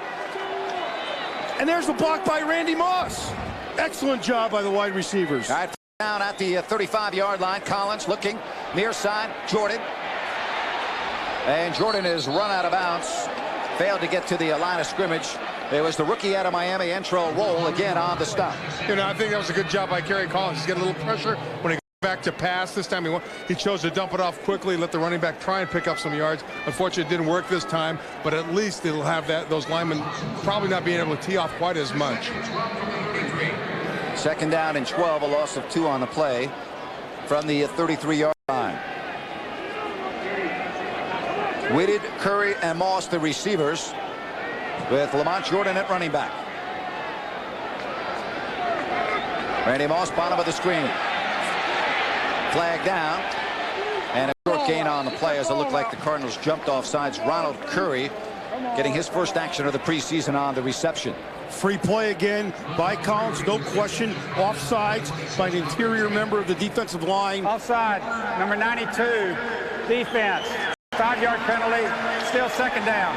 And there's a block by Randy Moss. Excellent job by the wide receivers. All right, down at the 35-yard line. Collins looking near side. Jordan. And Jordan is run out of bounds. Failed to get to the line of scrimmage. It was the rookie out of Miami, Entrell Roll, again on the stop. You know, I think that was a good job by Kerry Collins. He's getting a little pressure when he got back to pass. This time he chose to dump it off quickly, let the running back try and pick up some yards. Unfortunately, it didn't work this time, but at least it'll have those linemen probably not being able to tee off quite as much. Second down and 12, a loss of 2 on the play from the 33-yard line. Whitted, Curry, and Moss, the receivers, with Lamont Jordan at running back. Randy Moss, bottom of the screen. Flag down. And a short gain on the play as it looked like the Cardinals jumped off sides. Ronald Curry getting his first action of the preseason on the reception. Free play again by Collins, no question. Offsides by an interior member of the defensive line. Offside, number 92, defense. 5-yard penalty, still second down.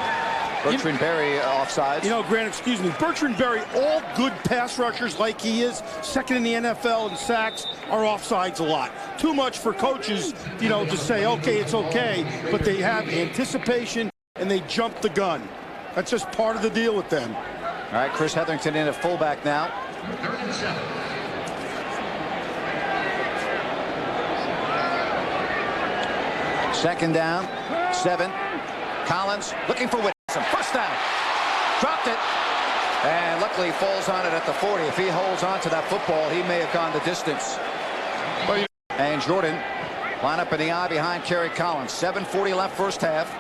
Bertrand Berry offsides. You know, Grant, excuse me, Bertrand Berry, all good pass rushers like he is, second in the NFL in sacks, are offsides a lot. Too much for coaches, you know, to say, okay, it's okay, but they have anticipation and they jump the gun. That's just part of the deal with them. All right, Chris Hetherington in at fullback now. 3rd and 7. Second down, 7. Collins looking for Whitson. First down. Dropped it. And luckily he falls on it at the 40. If he holds on to that football, he may have gone the distance. And Jordan line up in the eye behind Kerry Collins. 7:40 left first half.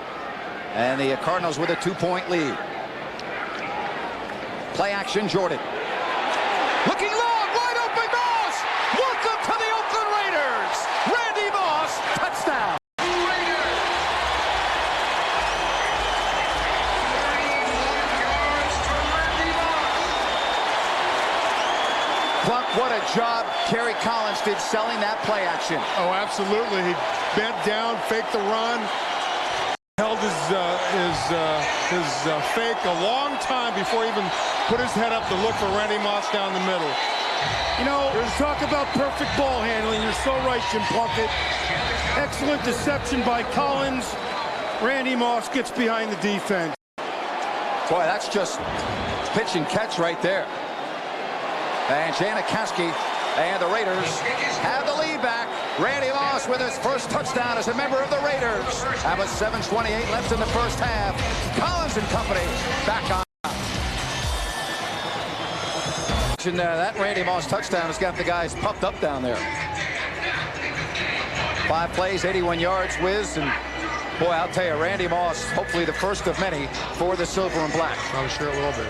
And the Cardinals with a 2-point lead. Play action, Jordan. Looking long, wide open Moss. Welcome to the Oakland Raiders. Randy Moss, touchdown. Plunk, what a job Kerry Collins did selling that play action. Oh, absolutely. He bent down, faked the run, held his fake a long time before he even put his head up to look for Randy Moss down the middle. You know, talk about perfect ball handling. You're so right, Jim Plunkett. Excellent deception by Collins. Randy Moss gets behind the defense. Boy, that's just pitch and catch right there. And Janikowski and the Raiders have the lead back. Randy Moss with his first touchdown as a member of the Raiders. That was 7:28 left in the first half. Collins and company back on. That Randy Moss touchdown has got the guys puffed up down there. 5 plays, 81 yards, whiz, and boy, I'll tell you, Randy Moss, hopefully the first of many for the silver and black. I'm sure it will be.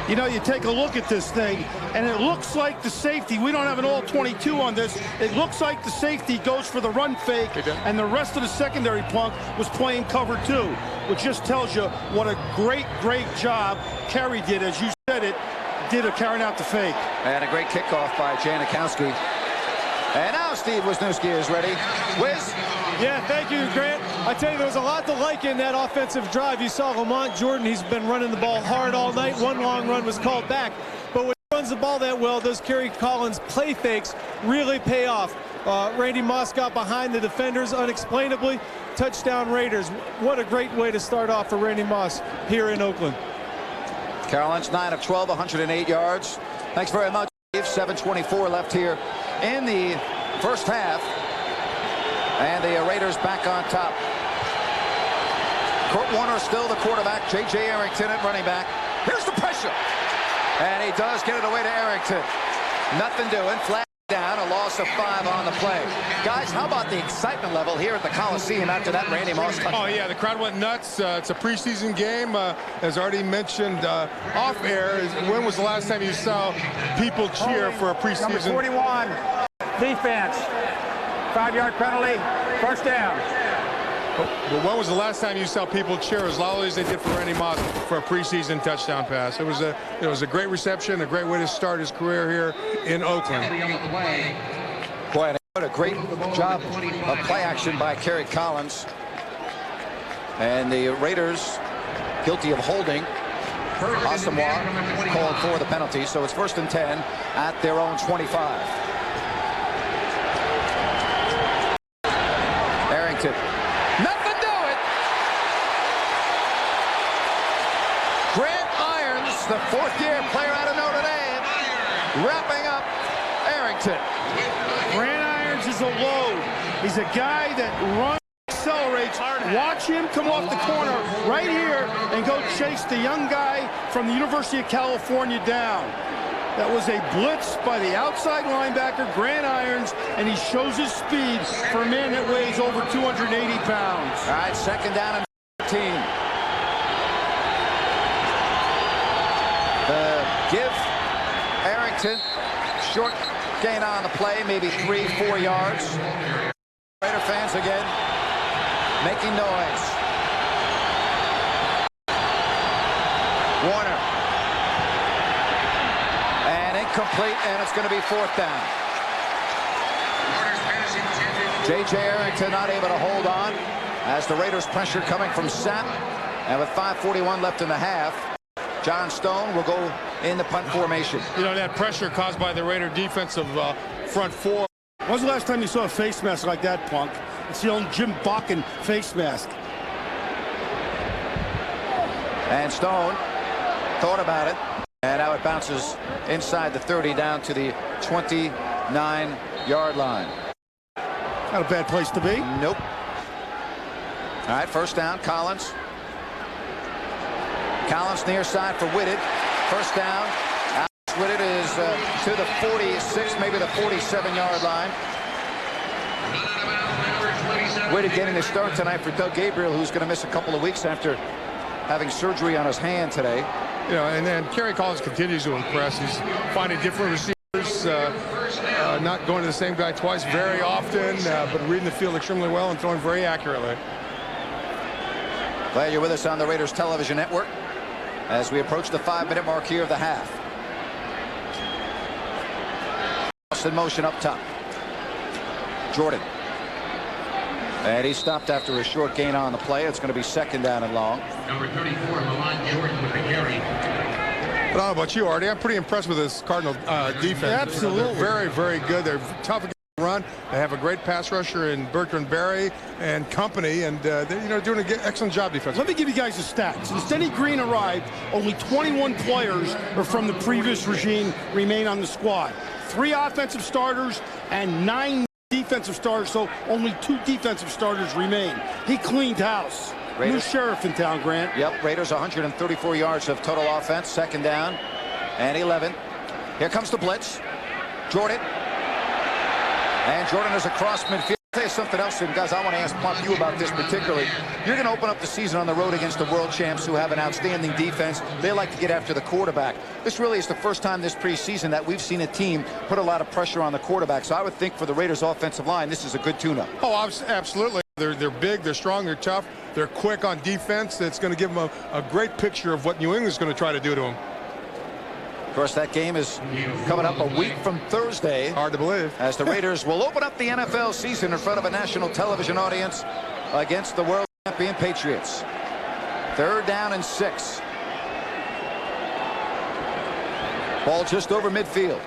You know, you take a look at this thing, and it looks like the safety, we don't have an all-22 on this, it looks like the safety goes for the run fake, and the rest of the secondary, Plunk, was playing cover 2, which just tells you what a great, great job Kerry did, as you said it, carrying out the fake. And a great kickoff by Janikowski. And now Steve Wisniewski is ready. Wiz? Yeah, thank you, Grant. I tell you, there was a lot to like in that offensive drive. You saw Lamont Jordan. He's been running the ball hard all night. One long run was called back. But when he runs the ball that well, those Kerry Collins play fakes really pay off. Randy Moss got behind the defenders unexplainably. Touchdown Raiders. What a great way to start off for Randy Moss here in Oakland. Collins, 9 of 12, 108 yards. Thanks very much, Steve. 7:24 left here in the first half. And the Raiders back on top. Kurt Warner still the quarterback. J.J. Arrington at running back. Here's the pressure. And he does get it away to Arrington. Nothing doing. Flag down. A loss of 5 on the play. Guys, how about the excitement level here at the Coliseum after that Randy Moss touchdown? Oh, yeah, the crowd went nuts. It's a preseason game. As already mentioned off air, when was the last time you saw people cheer for a preseason? Number 41, defense. 5-yard penalty, first down. But when was the last time you saw people cheer as loudly as they did for Randy Moss for a preseason touchdown pass? It was a great reception, a great way to start his career here in Oakland. Boy, what a great job of play action by Kerry Collins. And the Raiders guilty of holding. Asamoah called for the penalty, so it's 1st and 10 at their own 25. Arrington. Nothing doing. Grant Irons, the 4th-year player out of Notre Dame, wrapping up Arrington. Grant Irons is a load. He's a guy that runs, accelerates. Watch him come off the corner right here and go chase the young guy from the University of California down. That was a blitz by the outside linebacker, Grant Irons, and he shows his speed for a man that weighs over 280 pounds. All right, 2nd down and 15. Give Arrington short gain on the play, maybe 3-4 yards. Raider fans again making noise. Warner. Complete, and it's going to be 4th down. J.J. Arrington not able to hold on. as the Raiders pressure coming from Sapp. And with 5:41 left in the half, John Stone will go in the punt formation. You know, that pressure caused by the Raider defensive front four. When was the last time you saw a face mask like that, Punk? It's the old Jim Bakken face mask. And Stone thought about it. And now it bounces inside the 30 down to the 29-yard line. Not a bad place to be. Nope. All right, first down, Collins. Collins near side for Whitted. First down. Alex Whitted is to the 46, maybe the 47-yard line. Whitted getting the start tonight for Doug Gabriel, who's going to miss a couple of weeks after having surgery on his hand today. You know, and then Kerry Collins continues to impress. He's finding different receivers, not going to the same guy twice very often, but reading the field extremely well and throwing very accurately. Glad you're with us on the Raiders television network as we approach the 5-minute mark here of the half. In motion up top. Jordan. And he stopped after a short gain on the play. It's going to be second down and long. Number 34, Milan Jordan with the carry. I don't know about you, Artie. I'm pretty impressed with this Cardinal defense. Absolutely. They're very, very good. They're tough against the run. They have a great pass rusher in Bertrand Berry and company, and they're doing an excellent job defensively. Let me give you guys a stat. Since Denny Green arrived, only 21 players are from the previous regime remain on the squad. 3 offensive starters and 9 defensive starters, so only 2 defensive starters remain. He cleaned house. Raiders. New sheriff in town, Grant. Yep, Raiders 134 yards of total offense. Second down and 11. Here comes the blitz. Jordan. And Jordan is across midfield. I'll tell you something else, and guys, I want to ask Plunk you about this particularly. You're going to open up the season on the road against the world champs who have an outstanding defense. They like to get after the quarterback. This really is the first time this preseason that we've seen a team put a lot of pressure on the quarterback. So I would think for the Raiders offensive line, this is a good tune-up. Oh, absolutely. They're big, they're strong, they're tough, they're quick on defense. That's going to give them a great picture of what New England's going to try to do to them. Of course, that game is coming up a week from Thursday. Hard to believe. As the Raiders will open up the NFL season in front of a national television audience against the world champion Patriots. Third down and 6. Ball just over midfield.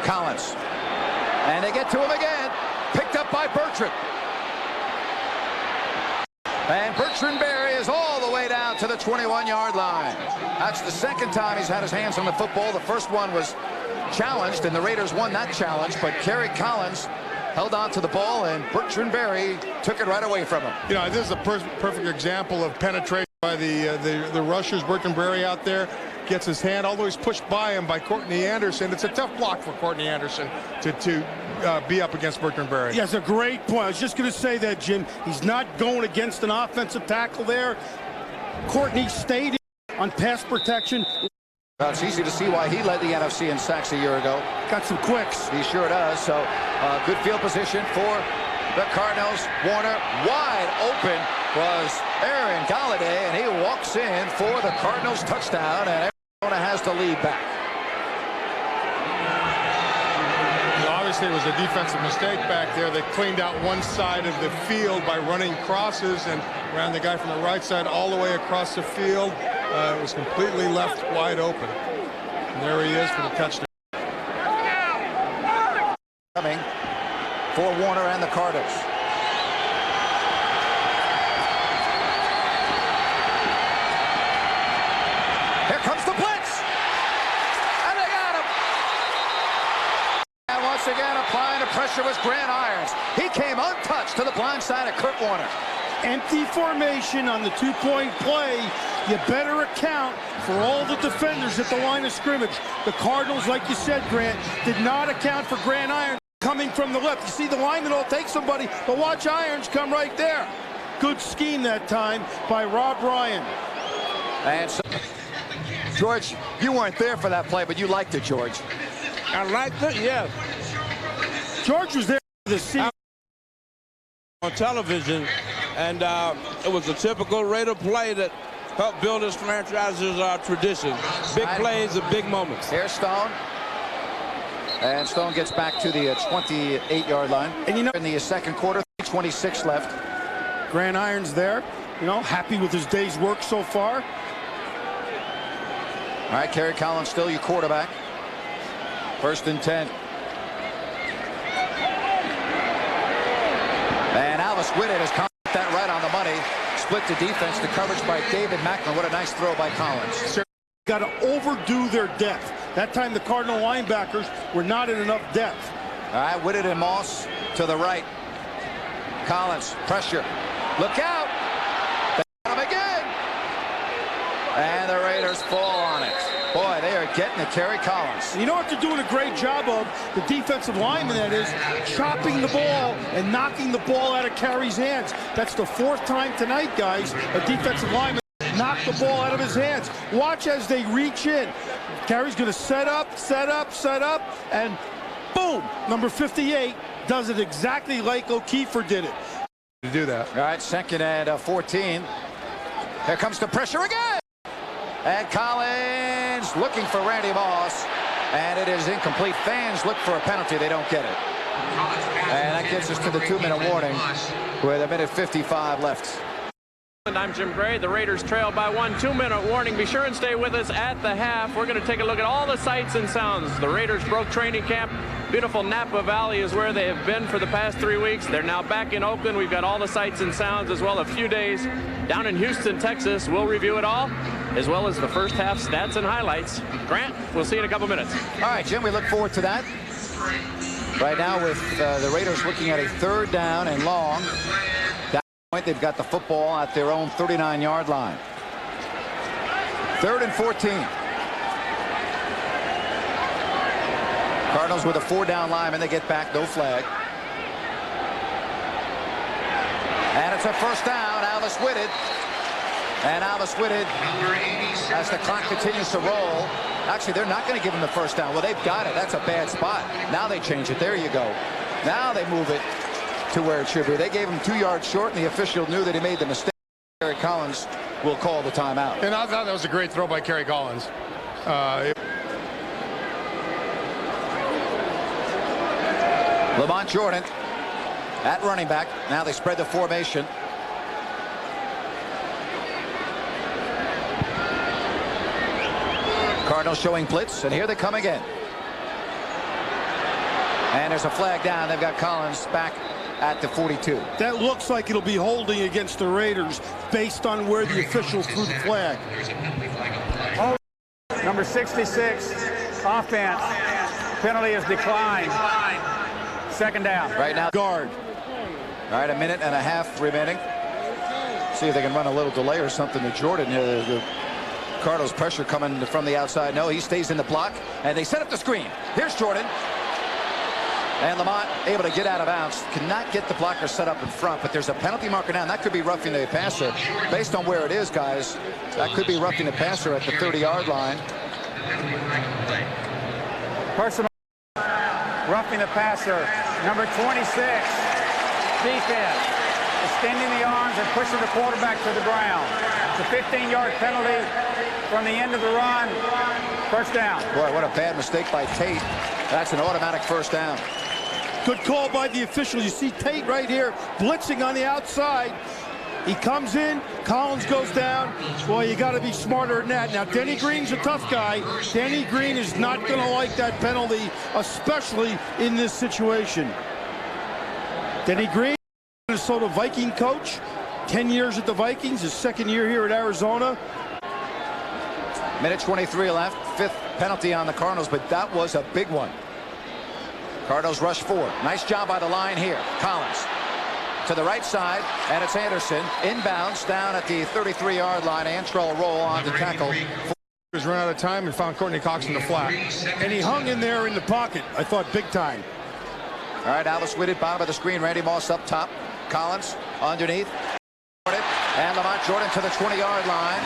Collins. And they get to him again. Picked up by Bertrand. And Bertrand Berry is all the way down to the 21-yard line. That's the second time he's had his hands on the football. The first one was challenged, and the Raiders won that challenge. But Kerry Collins held on to the ball, and Bertrand Berry took it right away from him. You know, this is a perfect example of penetration by the rushers. Bertrand Berry out there gets his hand, although he's pushed by him by Courtney Anderson. It's a tough block for Courtney Anderson to be up against Bertrand Berry. Yes, a great point. I was just going to say that, Jim. He's not going against an offensive tackle there. Courtney stayed on pass protection. It's easy to see why he led the NFC in sacks a year ago. Got some quicks. He sure does. So good field position for the Cardinals. Warner wide open was Aaron Galladay, and he walks in for the Cardinals touchdown, and Arizona has the lead back. Obviously, it was a defensive mistake back there. They cleaned out one side of the field by running crosses and ran the guy from the right side all the way across the field. It was completely left wide open. And there he is for the touchdown. Coming for Warner and the Cardinals. Here comes the blitz. And they got him. And once again, applying the pressure was Grant Irons. He came untouched to the blind side of Kurt Warner. Empty formation on the 2-point play. You better account for all the defenders at the line of scrimmage. The Cardinals, like you said, Grant, did not account for Grant Irons coming from the left. You see the lineman will take somebody, but watch Irons come right there. Good scheme that time by Rob Ryan. And so, George, you weren't there for that play, but you liked it, George. I liked it, yes. George was there for the scene on television, and it was a typical Raider play that helped build this franchise's tradition. Big plays and big moments. Here's Stone. And Stone gets back to the 28-yard line. And you know, in the second quarter, 1:26 left. Grant Irons there, you know, happy with his day's work so far. All right, Kerry Collins still your quarterback. 1st and 10. And Alvis Whitted has caught that right on the money. Split the defense. The coverage by David Macklin. What a nice throw by Collins. Got to overdo their depth. That time the Cardinal linebackers were not in enough depth. All right, Whitted and Moss to the right. Collins, pressure. Look out. They got him again. And the Raiders fall on it. Boy, they are getting to Kerry Collins. You know what they're doing a great job of? The defensive lineman, that is, chopping the ball and knocking the ball out of Kerry's hands. That's the 4th time tonight, guys, a defensive lineman knocked the ball out of his hands. Watch as they reach in. Kerry's going to set up, and boom, number 58 does it exactly like O'Keefer did it. To do that. All right, 2nd and 14. Here comes the pressure again. And Collins looking for Randy Moss. And it is incomplete. Fans look for a penalty. They don't get it. And that gets us to the 2-minute warning with 1:55 left. I'm Jim Gray. The Raiders trail by 1. 2-minute warning. Be sure and stay with us at the half. We're going to take a look at all the sights and sounds. The Raiders broke training camp. Beautiful Napa Valley is where they have been for the past 3 weeks. They're now back in Oakland. We've got all the sights and sounds, as well as a few days down in Houston, Texas. We'll review it all, as well as the first half stats and highlights. Grant, we'll see you in a couple minutes. All right, Jim, we look forward to that. Right now with the Raiders looking at a 3rd down and long. They've got the football at their own 39-yard line. 3rd and 14. Cardinals with a 4-down lineman. They get back, no flag. And it's a 1st down. Alvis Whitted. And Alvis Whitted, as the clock continues to roll. Actually, they're not going to give him the 1st down. Well, they've got it. That's a bad spot. Now they change it. There you go. Now they move it to where it should be. They gave him 2 yards short, and the official knew that he made the mistake. Kerry Collins will call the timeout. And I thought that was a great throw by Kerry Collins. Lamont Jordan at running back. Now they spread the formation. Cardinals showing blitz, and here they come again. And there's a flag down. They've got Collins back at the 42. That looks like it'll be holding against the Raiders based on where the officials threw the flag. Number 66, offense. Penalty is declined. 2nd down. Right now, guard. All right, 1.5 minutes remaining. See if they can run a little delay or something to Jordan. The Cardinals pressure coming from the outside. No, he stays in the block, and they set up the screen. Here's Jordan. And Lamont able to get out of bounds. Cannot get the blocker set up in front, but there's a penalty marker now, and that could be roughing the passer. Based on where it is, guys, that could be roughing the passer at the 30-yard line. Personal roughing the passer. Number 26, defense. Extending the arms and pushing the quarterback to the ground. It's a 15-yard penalty from the end of the run. 1st down. Boy, what a bad mistake by Tate. That's an automatic 1st down. Good call by the official. You see Tate right here blitzing on the outside. He comes in, Collins goes down. Boy, you got to be smarter than that. Now, Denny Green's a tough guy. Denny Green is not going to like that penalty, especially in this situation. Denny Green, Minnesota Viking coach, 10 years at the Vikings, his 2nd year here at Arizona. 1:23 left. 5th penalty on the Cardinals, but that was a big one. Cardinals rush 4. Nice job by the line here. Collins to the right side, and it's Anderson inbounds down at the 33-yard line. Antrell roll on to tackle. Run out of time and found Courtney Cox in the flat. And he hung in there in the pocket, I thought, big time. All right, Alvis Whitted, bottom of the screen. Randy Moss up top. Collins underneath. And Lamont Jordan to the 20-yard line.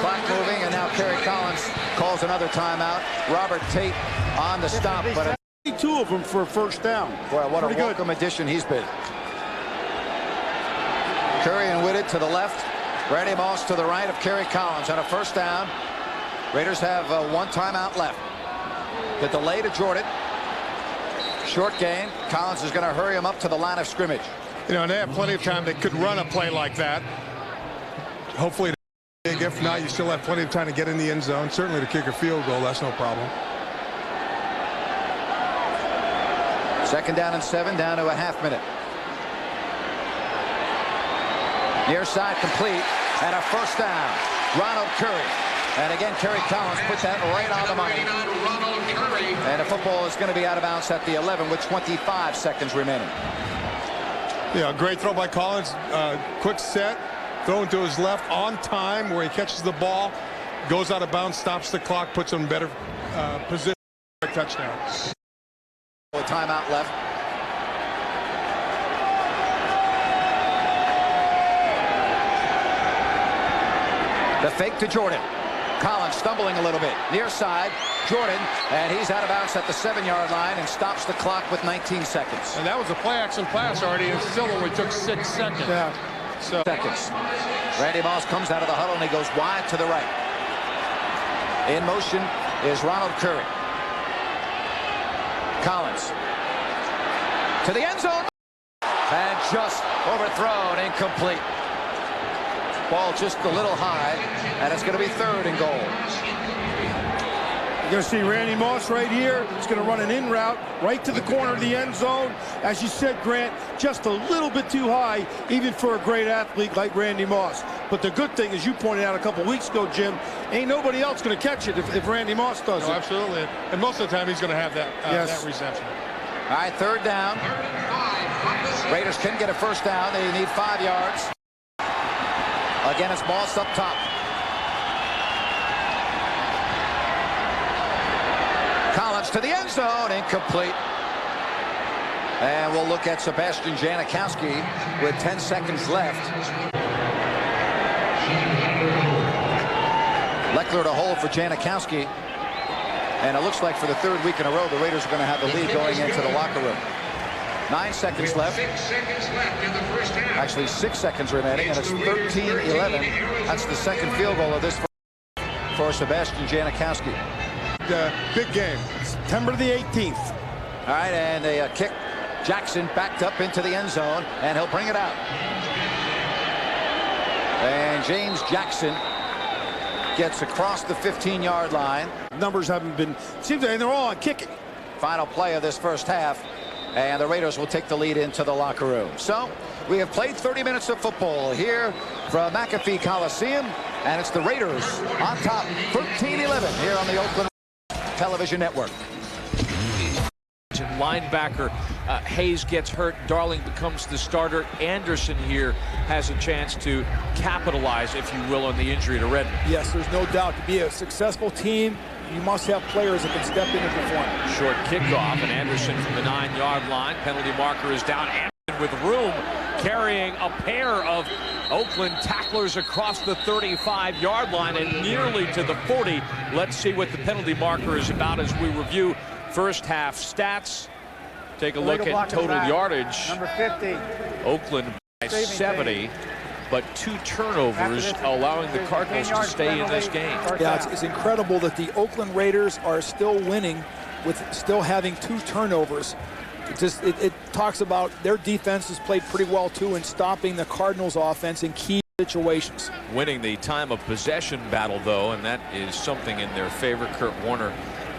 Clock moving, and now Kerry Collins calls another timeout. Robert Tate on the stop, but 2 of them for a 1st down. Boy, what pretty a welcome addition he's been. Curry and Whitted to the left. Randy Moss to the right of Kerry Collins on a 1st down. Raiders have 1 timeout left. The delay to Jordan. Short game. Collins is going to hurry him up to the line of scrimmage. You know, and they have plenty of time. They could run a play like that. Hopefully, if not, you still have plenty of time to get in the end zone. Certainly to kick a field goal, that's no problem. 2nd down and 7, down to a half minute. Near side complete, and a 1st down. Ronald Curry. And again, Kerry Collins put that right on the money. And the football is going to be out of bounds at the 11 with 25 seconds remaining. Yeah, great throw by Collins. Quick set, throwing to his left on time where he catches the ball, goes out of bounds, stops the clock, puts him in better position for a touchdown. A timeout left. The fake to Jordan. Collins stumbling a little bit. Near side, Jordan, and he's out of bounds at the 7-yard line and stops the clock with 19 seconds. And that was a play-action pass already, and still only took 6 seconds. Yeah. Seconds. Randy Moss comes out of the huddle, and he goes wide to the right. In motion is Ronald Curry. Collins to the end zone, and just overthrown, incomplete. Ball just a little high, and it's going to be 3rd and goal. You're going to see Randy Moss right here. He's going to run an in route right to the corner of the end zone. As you said, Grant, just a little bit too high, even for a great athlete like Randy Moss. But the good thing, as you pointed out a couple weeks ago, Jim, ain't nobody else going to catch it if Randy Moss does it. Absolutely. And most of the time, he's going to have that, that reception. All right, 3rd down. Raiders can get a 1st down. They need 5 yards. Again, it's Moss up top. Collins to the end zone, incomplete. And we'll look at Sebastian Janikowski with 10 seconds left. Leckler to hold for Janikowski. And it looks like for the 3rd week in a row, the Raiders are going to have the lead going into the locker room. 9 seconds left. 6 seconds left in the first half. Actually, 6 seconds remaining, and it's 13-11. That's the 2nd field goal of this for Sebastian Janikowski. Big game. September the 18th. All right, and they kick. Jackson backed up into the end zone, and he'll bring it out. And James Jackson gets across the 15-yard line. Numbers haven't been, seems like they're all on kicking. Final play of this first half, and the Raiders will take the lead into the locker room. So we have played 30 minutes of football here from McAfee Coliseum, and it's the Raiders on top 13-11 here on the Oakland Television Network. Linebacker Hayes gets hurt. Darling becomes the starter. Anderson here has a chance to capitalize, if you will, on the injury to Redmond. Yes, there's no doubt. To be a successful team, you must have players that can step in and perform. Short kickoff, and Anderson from the 9-yard line. Penalty marker is down. Anderson with room, carrying a pair of Oakland tacklers across the 35-yard line and nearly to the 40. Let's see what the penalty marker is about as we review first half stats. Take a look at total yardage. Number 50. Oakland by 70, but 2 turnovers, allowing the Cardinals to stay in this game. Yeah, it's incredible that the Oakland Raiders are still winning with still having 2 turnovers. It talks about their defense has played pretty well too in stopping the Cardinals offense in key situations. Winning the time of possession battle, though, and that is something in their favor. Kurt Warner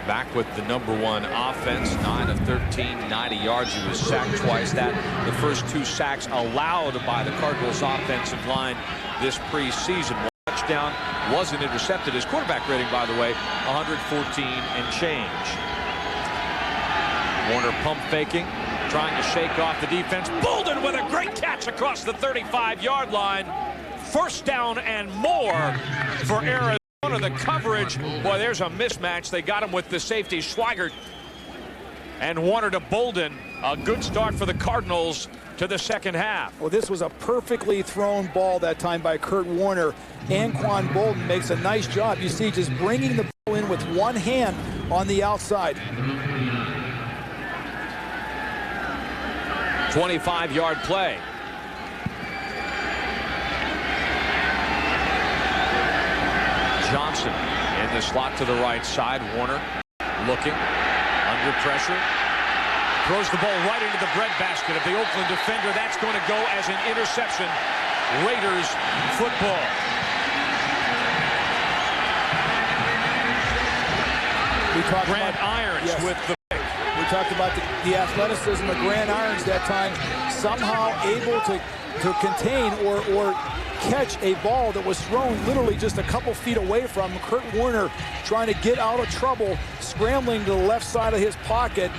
back with the #1 offense, 9 of 13, 90 yards. He was sacked twice. That the first 2 sacks allowed by the Cardinals offensive line this preseason. One touchdown wasn't intercepted. His quarterback rating, by the way, 114 and change. Warner pump faking, trying to shake off the defense. Bolden with a great catch across the 35-yard line. 1st down and more for Arizona. The coverage, boy, there's a mismatch. They got him with the safety, Schweigert, and Warner to Bolden. A good start for the Cardinals to the second half. Well, this was a perfectly thrown ball that time by Kurt Warner. Anquan Bolden makes a nice job. You see, just bringing the ball in with one hand on the outside. 25-yard play. Johnson in the slot to the right side. Warner looking under pressure. Throws the ball right into the breadbasket of the Oakland defender. That's going to go as an interception. Raiders football. We talked Grant about Irons with the pick. We talked about the athleticism of Grant Irons that time, somehow able to contain or catch a ball that was thrown literally just a couple feet away from Kurt Warner, trying to get out of trouble, scrambling to the left side of his pocket.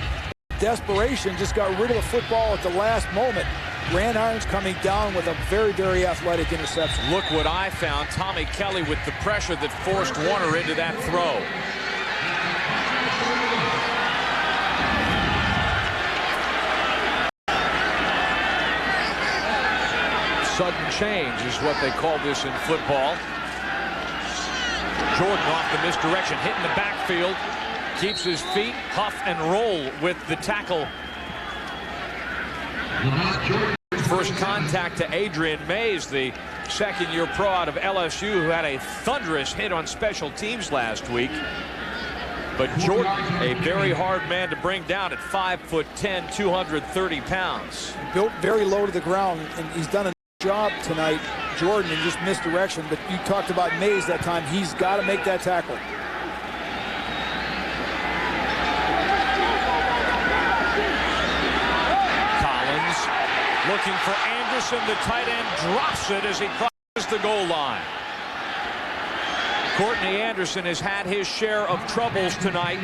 Desperation, just got rid of the football at the last moment. Grant Irons coming down with a very, very athletic interception. Look what I found. Tommy Kelly with the pressure that forced Warner into that throw. Sudden change is what they call this in football. Jordan off the misdirection, hitting the backfield, keeps his feet, huff and roll with the tackle. First contact to Adrian Mays, the second-year pro out of LSU, who had a thunderous hit on special teams last week. But Jordan, a very hard man to bring down at 5'10", 230 pounds. Built very low to the ground, and he's done a job tonight, Jordan, in just misdirection. But you talked about Mays that time. He's got to make that tackle. Collins looking for Anderson. The tight end drops it as he crosses the goal line. Courtney Anderson has had his share of troubles tonight,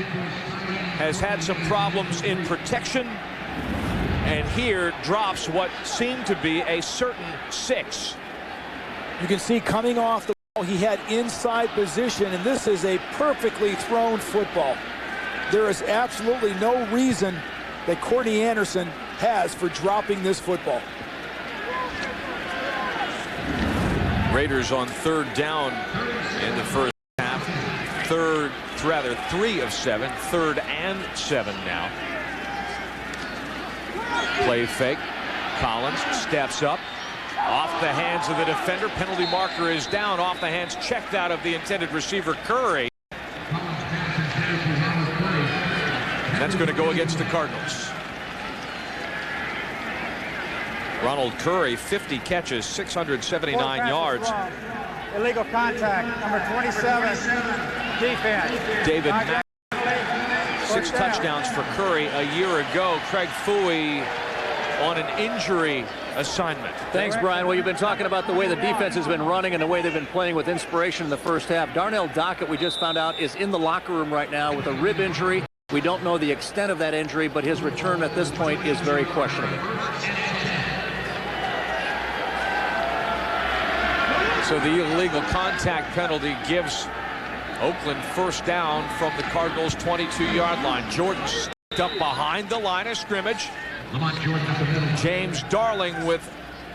has had some problems in protection, and here drops what seemed to be a certain 6. You can see coming off the ball, he had inside position, and this is a perfectly thrown football. There is absolutely no reason that Courtney Anderson has for dropping this football. Raiders on third down in the first half. 3 of 7, 3rd and 7 now. Play fake. Collins steps up. Off the hands of the defender. Penalty marker is down. Off the hands checked out of the intended receiver, Curry. And that's going to go against the Cardinals. Ronald Curry, 50 catches, 679 yards. Illegal contact, number 27, defense. David Mack, 6 touchdowns for Curry a year ago. Craig Fouie on an injury assignment. Thanks, Brian. Well, you've been talking about the way the defense has been running and the way they've been playing with inspiration in the first half. Darnell Dockett, we just found out, is in the locker room right now with a rib injury. We don't know the extent of that injury, but his return at this point is very questionable. So the illegal contact penalty gives Oakland first down from the Cardinals' 22-yard line. Jordan stepped up behind the line of scrimmage. James Darling with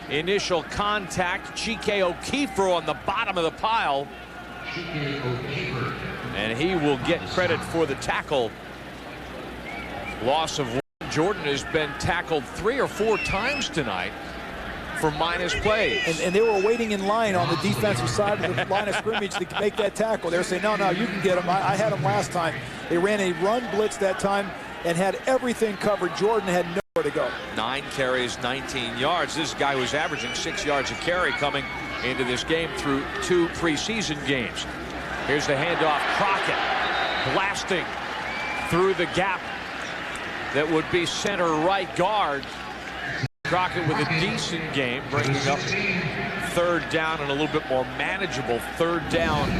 initial contact. G.K. O'Keefer on the bottom of the pile. And he will get credit for the tackle. Loss of one. Jordan has been tackled 3 or 4 times tonight for minus plays. And they were waiting in line on the defensive side of the line of scrimmage to make that tackle. They were saying, no, you can get him. I had him last time. They ran a run blitz that time and had everything covered. Jordan had nowhere to go. 9 carries, 19 yards. This guy was averaging 6 yards a carry coming into this game through 2 preseason games. Here's the handoff. Crockett blasting through the gap that would be center right guard. Crockett with a decent game, bringing up 3rd down and a little bit more manageable 3rd down.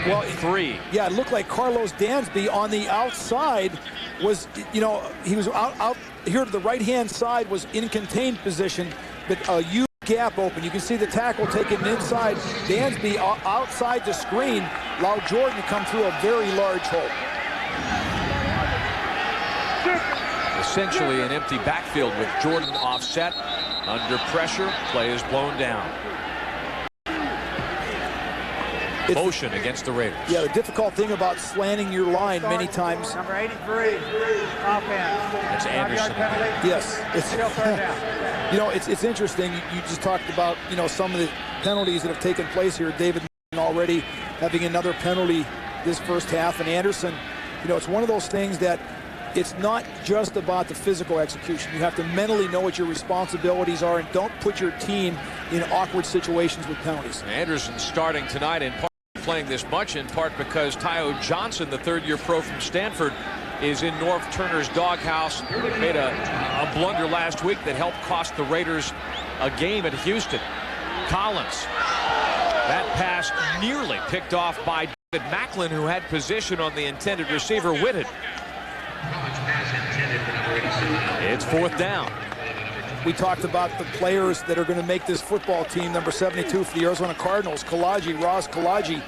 Well, 3. Yeah, it looked like Carlos Dansby on the outside was, he was out here to the right-hand side, was in contained position, but a huge gap open. You can see the tackle taken inside. Dansby outside the screen allowed Jordan to come through a very large hole. Essentially an empty backfield with Jordan offset. Under pressure, play is blown down. Motion against the Raiders. Yeah, the difficult thing about slanting your line many times. Number 83, offense. That's Anderson. Yes. It's interesting. You just talked about, some of the penalties that have taken place here. David already having another penalty this first half. And Anderson, it's one of those things that it's not just about the physical execution. You have to mentally know what your responsibilities are and don't put your team in awkward situations with penalties. Anderson starting tonight, in part playing this much in part because Tyo Johnson, the third-year pro from Stanford, is in North Turner's doghouse. Made a blunder last week that helped cost the Raiders a game at Houston. Collins, that pass nearly picked off by David Macklin, who had position on the intended receiver, Whitted. It's fourth down. We talked about the players that are going to make this football team, number 72 for the Arizona Cardinals, Ross Kalaji.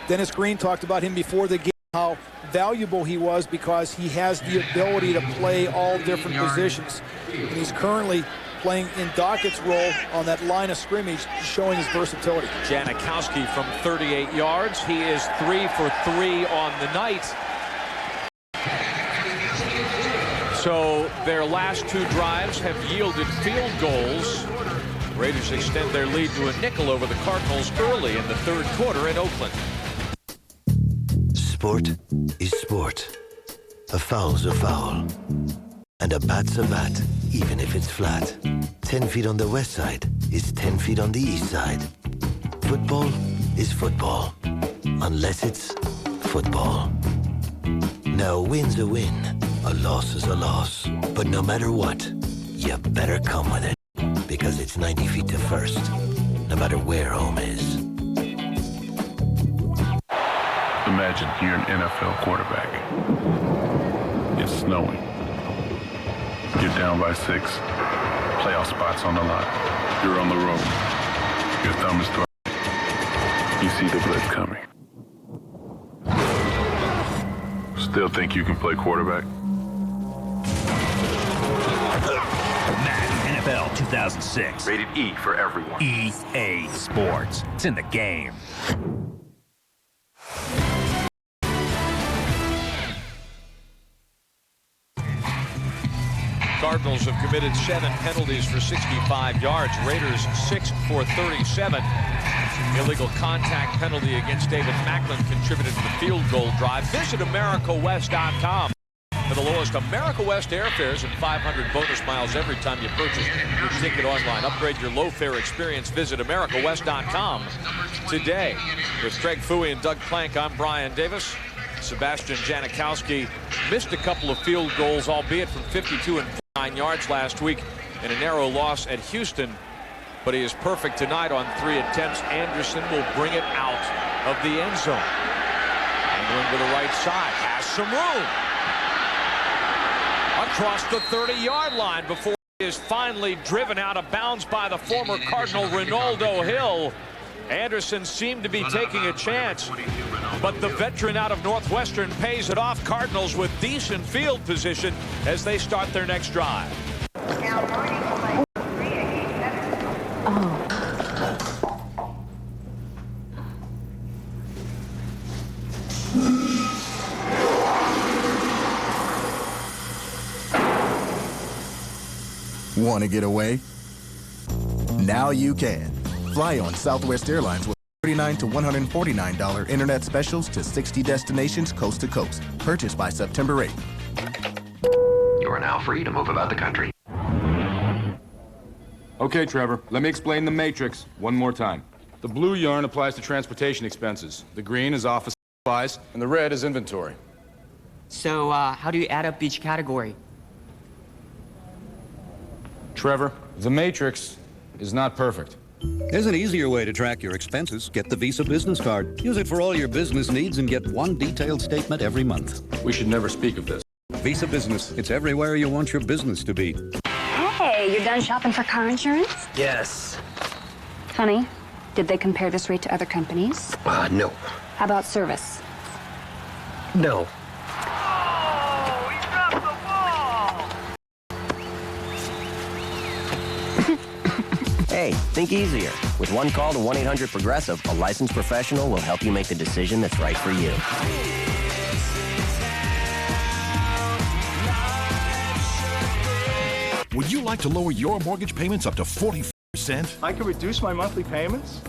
Dennis Green talked about him before the game, how valuable he was because he has the ability to play all different positions. And he's currently playing in Dockett's role on that line of scrimmage, showing his versatility. Janikowski from 38 yards. He is 3 for 3 on the night. So their last two drives have yielded field goals. Raiders extend their lead to a nickel over the Cardinals early in the third quarter in Oakland. Sport is sport. A foul's a foul. And a bat's a bat, even if it's flat. 10 feet on the west side is 10 feet on the east side. Football is football, unless it's football. Now, a win's a win, a loss is a loss. But no matter what, you better come with it. Because it's 90 feet to first, no matter where home is. Imagine you're an NFL quarterback. It's snowing. You're down by 6. Playoff spots on the line. You're on the road. Your thumb is thrown. You see the blitz coming. Still think you can play quarterback? Madden NFL 2006. Rated E for everyone. EA Sports. It's in the game. Cardinals have committed 7 penalties for 65 yards. Raiders 6 for 37. Illegal contact penalty against David Macklin contributed to the field goal drive. Visit AmericaWest.com for the lowest America West airfares and 500 bonus miles every time you purchase your ticket online. Upgrade your low fare experience. Visit AmericaWest.com today. With Craig Fouey and Doug Plank, I'm Brian Davis. Sebastian Janikowski missed a couple of field goals, albeit from 52 and 49 yards last week in a narrow loss at Houston. But he is perfect tonight on 3 attempts. Anderson will bring it out of the end zone. Angling to the right side, has some room. Across the 30-yard line before he is finally driven out of bounds by the former Cardinal Ronaldo Hill. Anderson seemed to be taking a chance, but the veteran out of Northwestern pays it off. Cardinals with decent field position as they start their next drive. Want to get away? Now you can. Fly on Southwest Airlines with $39 to $149 internet specials to 60 destinations coast to coast. Purchased by September 8th. You are now free to move about the country. Okay, Trevor, let me explain the matrix one more time. The blue yarn applies to transportation expenses. The green is office supplies, and the red is inventory. So, how do you add up each category? Trevor, the matrix is not perfect. There's an easier way to track your expenses. Get the Visa Business Card. Use it for all your business needs and get one detailed statement every month. We should never speak of this. Visa Business. It's everywhere you want your business to be. Hey, you're done shopping for car insurance? Yes. Honey, did they compare this rate to other companies? No. How about service? No. Hey, think easier. With one call to 1-800-PROGRESSIVE, a licensed professional will help you make the decision that's right for you. Would you like to lower your mortgage payments up to 40%? I can reduce my monthly payments?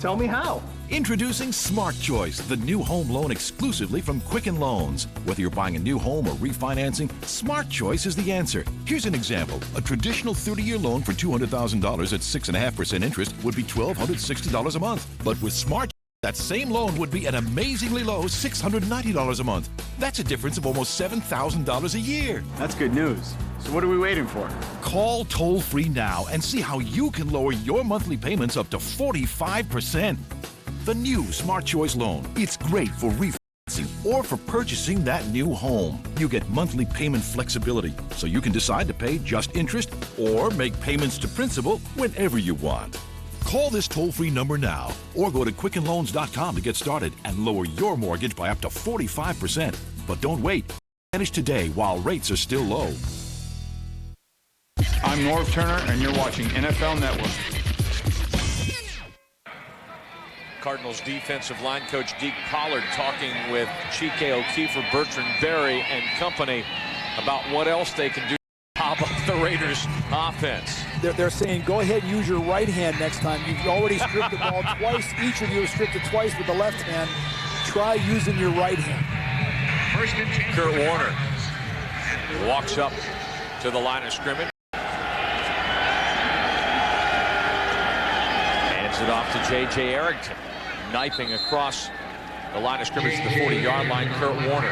Tell me how. Introducing Smart Choice, the new home loan exclusively from Quicken Loans. Whether you're buying a new home or refinancing, Smart Choice is the answer. Here's an example. A traditional 30-year loan for $200,000 at 6.5% interest would be $1,260 a month. But with Smart Choice, that same loan would be an amazingly low $690 a month. That's a difference of almost $7,000 a year. That's good news. So what are we waiting for? Call toll-free now and see how you can lower your monthly payments up to 45%. The new Smart Choice loan. It's great for refinancing or for purchasing that new home. You get monthly payment flexibility, so you can decide to pay just interest or make payments to principal whenever you want. Call this toll-free number now or go to quickenloans.com to get started and lower your mortgage by up to 45%. But don't wait. Manage today while rates are still low. I'm Norv Turner, and you're watching NFL Network. Cardinals defensive line coach Deke Pollard talking with Chike O'Keefe, Bertrand Berry, and company about what else they can do to pop up the Raiders' offense. They're saying, go ahead and use your right hand next time. You've already stripped the ball twice. Each of you have stripped it twice with the left hand. Try using your right hand. Kurt Warner walks up to the line of scrimmage. Hands it off to J.J. Arrington. Knifing across the line of scrimmage to the 40-yard line. Kurt Warner.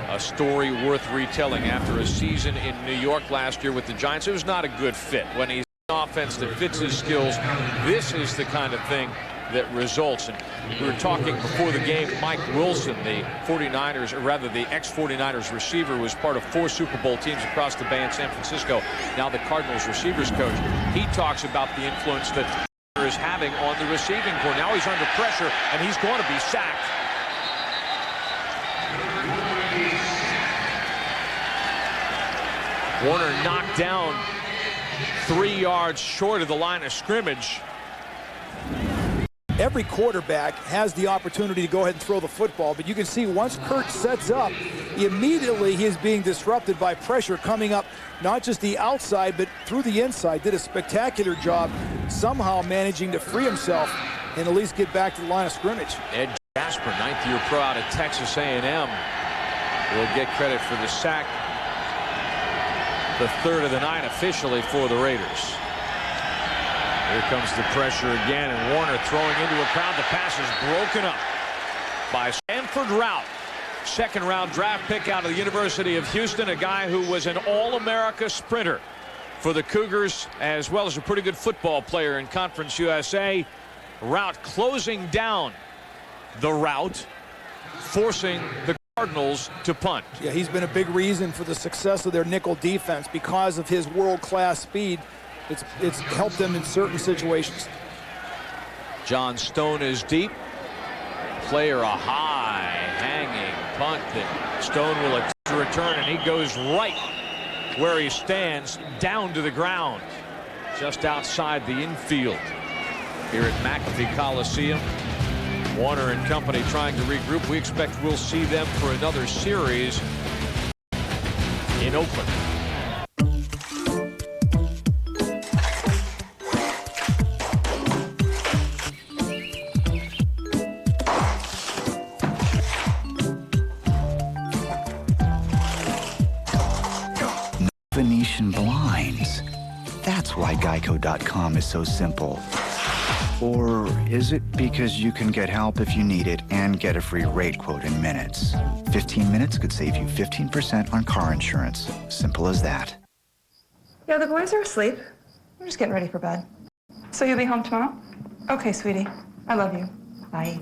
A story worth retelling after a season in New York last year with the Giants. It was not a good fit. When he's an offense that fits his skills, this is the kind of thing that results. And we were talking before the game, Mike Wilson, the 49ers, or rather the ex-49ers receiver, was part of 4 Super Bowl teams across the Bay in San Francisco. Now the Cardinals receivers coach. He talks about the influence that is having on the receiving corps. Now he's under pressure, and he's going to be sacked. Warner knocked down 3 yards short of the line of scrimmage. Every quarterback has the opportunity to go ahead and throw the football, but you can see once Kurt sets up, immediately he is being disrupted by pressure coming up, not just the outside, but through the inside. Did a spectacular job somehow managing to free himself and at least get back to the line of scrimmage. Ed Jasper, 9th-year pro out of Texas A&M, will get credit for the sack. The 3rd of the night officially for the Raiders. Here comes the pressure again, and Warner throwing into a crowd. The pass is broken up by Stanford Routt. 2nd-round draft pick out of the University of Houston, a guy who was an All-America sprinter for the Cougars, as well as a pretty good football player in Conference USA. Routt closing down the route, forcing the Cardinals to punt. Yeah, he's been a big reason for the success of their nickel defense because of his world-class speed. It's helped them in certain situations. John Stone is deep. Player a high hanging punt that Stone will attempt to return, and he goes right where he stands, down to the ground, just outside the infield here at McAfee Coliseum. Warner and company trying to regroup. We expect we'll see them for another series in Oakland. Venetian blinds. That's why Geico.com is so simple. Or is it because you can get help if you need it and get a free rate quote in minutes? 15 minutes could save you 15% on car insurance. Simple as that. Yeah, the boys are asleep. I'm just getting ready for bed. So you'll be home tomorrow? Okay, sweetie. I love you. Bye.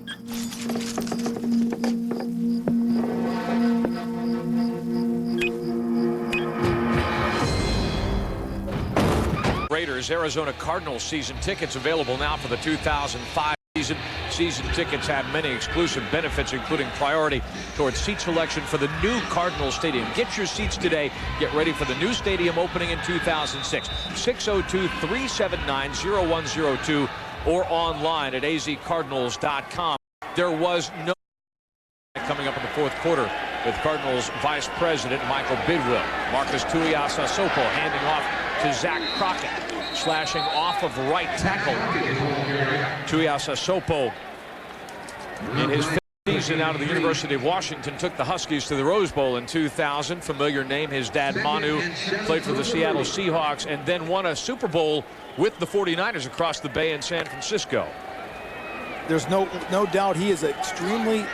Raiders Arizona Cardinals season tickets available now for the 2005 season. Season tickets have many exclusive benefits, including priority towards seat selection for the new Cardinals Stadium. Get your seats today. Get ready for the new stadium opening in 2006. 602-379-0102 or online at azcardinals.com. There was no coming up in the 4th quarter with Cardinals Vice President Michael Bidwill. Marcus Tuiasosopo handing off to Zach Crockett, slashing off of right tackle. Tuiasosopo In his fifth season out of the University of Washington, took the Huskies to the Rose Bowl in 2000. Familiar name, his dad Manu played for the Seattle Seahawks and then won a Super Bowl with the 49ers across the bay in San Francisco. There's no doubt he is an extremely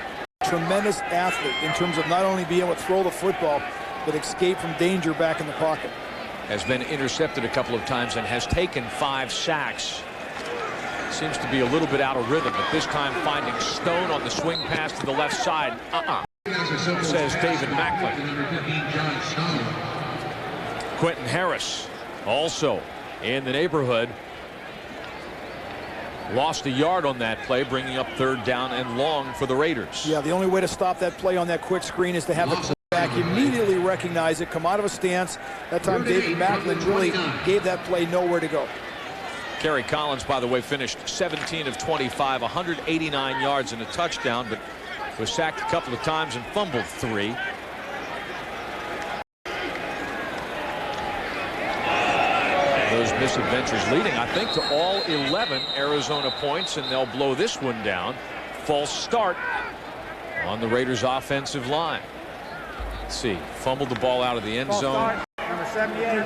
tremendous athlete in terms of not only being able to throw the football, but escape from danger back in the pocket. Has been intercepted a couple of times and has taken 5 sacks. Seems to be a little bit out of rhythm, but this time finding Stone on the swing pass to the left side. Says David Macklin. Quentin Harris also in the neighborhood. Lost a yard on that play, bringing up 3rd down and long for the Raiders. Yeah, the only way to stop that play on that quick screen is to have the quarterback immediately recognize it, come out of a stance. That time David Macklin really gave that play nowhere to go. Kerry Collins, by the way, finished 17 of 25, 189 yards and a touchdown, but was sacked a couple of times and fumbled 3. Those misadventures leading, I think, to all 11 Arizona points, and they'll blow this one down. False start on the Raiders' offensive line. Let's see, fumbled the ball out of the end zone. Number 78,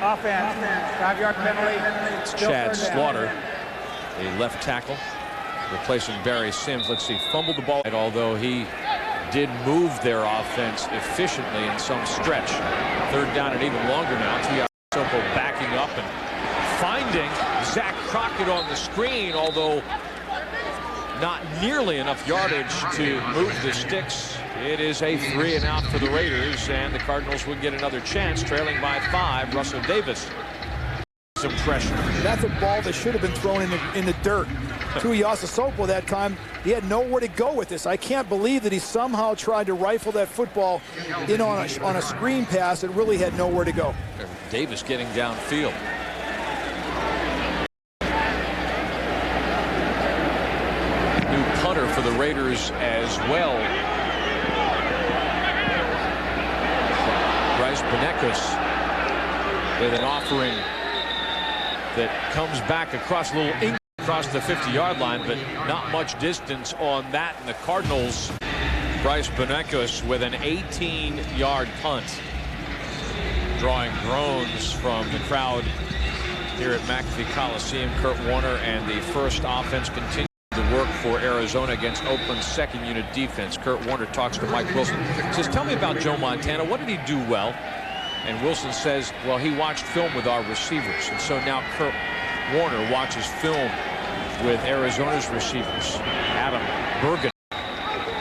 offense, 5-yard penalty. It's Chad Slaughter, the left tackle, replacing Barry Sims. Let's see, fumbled the ball, although he did move their offense efficiently in some stretch. 3rd down and even longer now. Sopo backing up and finding Zach Crockett on the screen, although not nearly enough yardage to move the sticks. It is a 3-and-out for the Raiders, and the Cardinals would get another chance, trailing by 5. Russell Davis. Some pressure. That's a ball that should have been thrown in the dirt. Tuiasa Sopo that time, he had nowhere to go with this. I can't believe that he somehow tried to rifle that football in on a screen pass. It really had nowhere to go. Davis getting downfield. New punter for the Raiders as well. Bryce Benekus with an offering that comes back across a little ink across the 50-yard line, but not much distance on that. And the Cardinals, Bryce Benekus with an 18-yard punt, drawing groans from the crowd here at McAfee Coliseum. Kurt Warner and the first offense continue to work for Arizona against Oakland's second unit defense. Kurt Warner talks to Mike Wilson. Says, tell me about Joe Montana. What did he do well? And Wilson says, well, he watched film with our receivers. And so now Kurt Warner watches film with Arizona's receivers. Adam Bergen,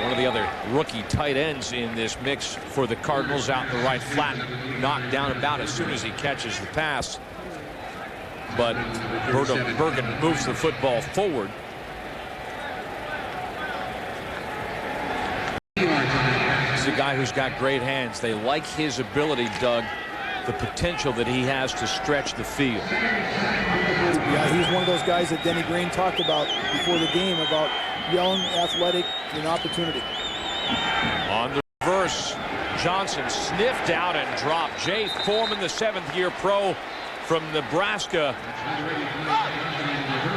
one of the other rookie tight ends in this mix for the Cardinals, out in the right flat, knocked down about as soon as he catches the pass. But Bergen moves the football forward. He's a guy who's got great hands. They like his ability, Doug, the potential that he has to stretch the field. Yeah, he's one of those guys that Denny Green talked about before the game, about young, athletic, and opportunity. On the reverse, Johnson sniffed out and dropped. Jay Foreman, the 7th-year pro from Nebraska,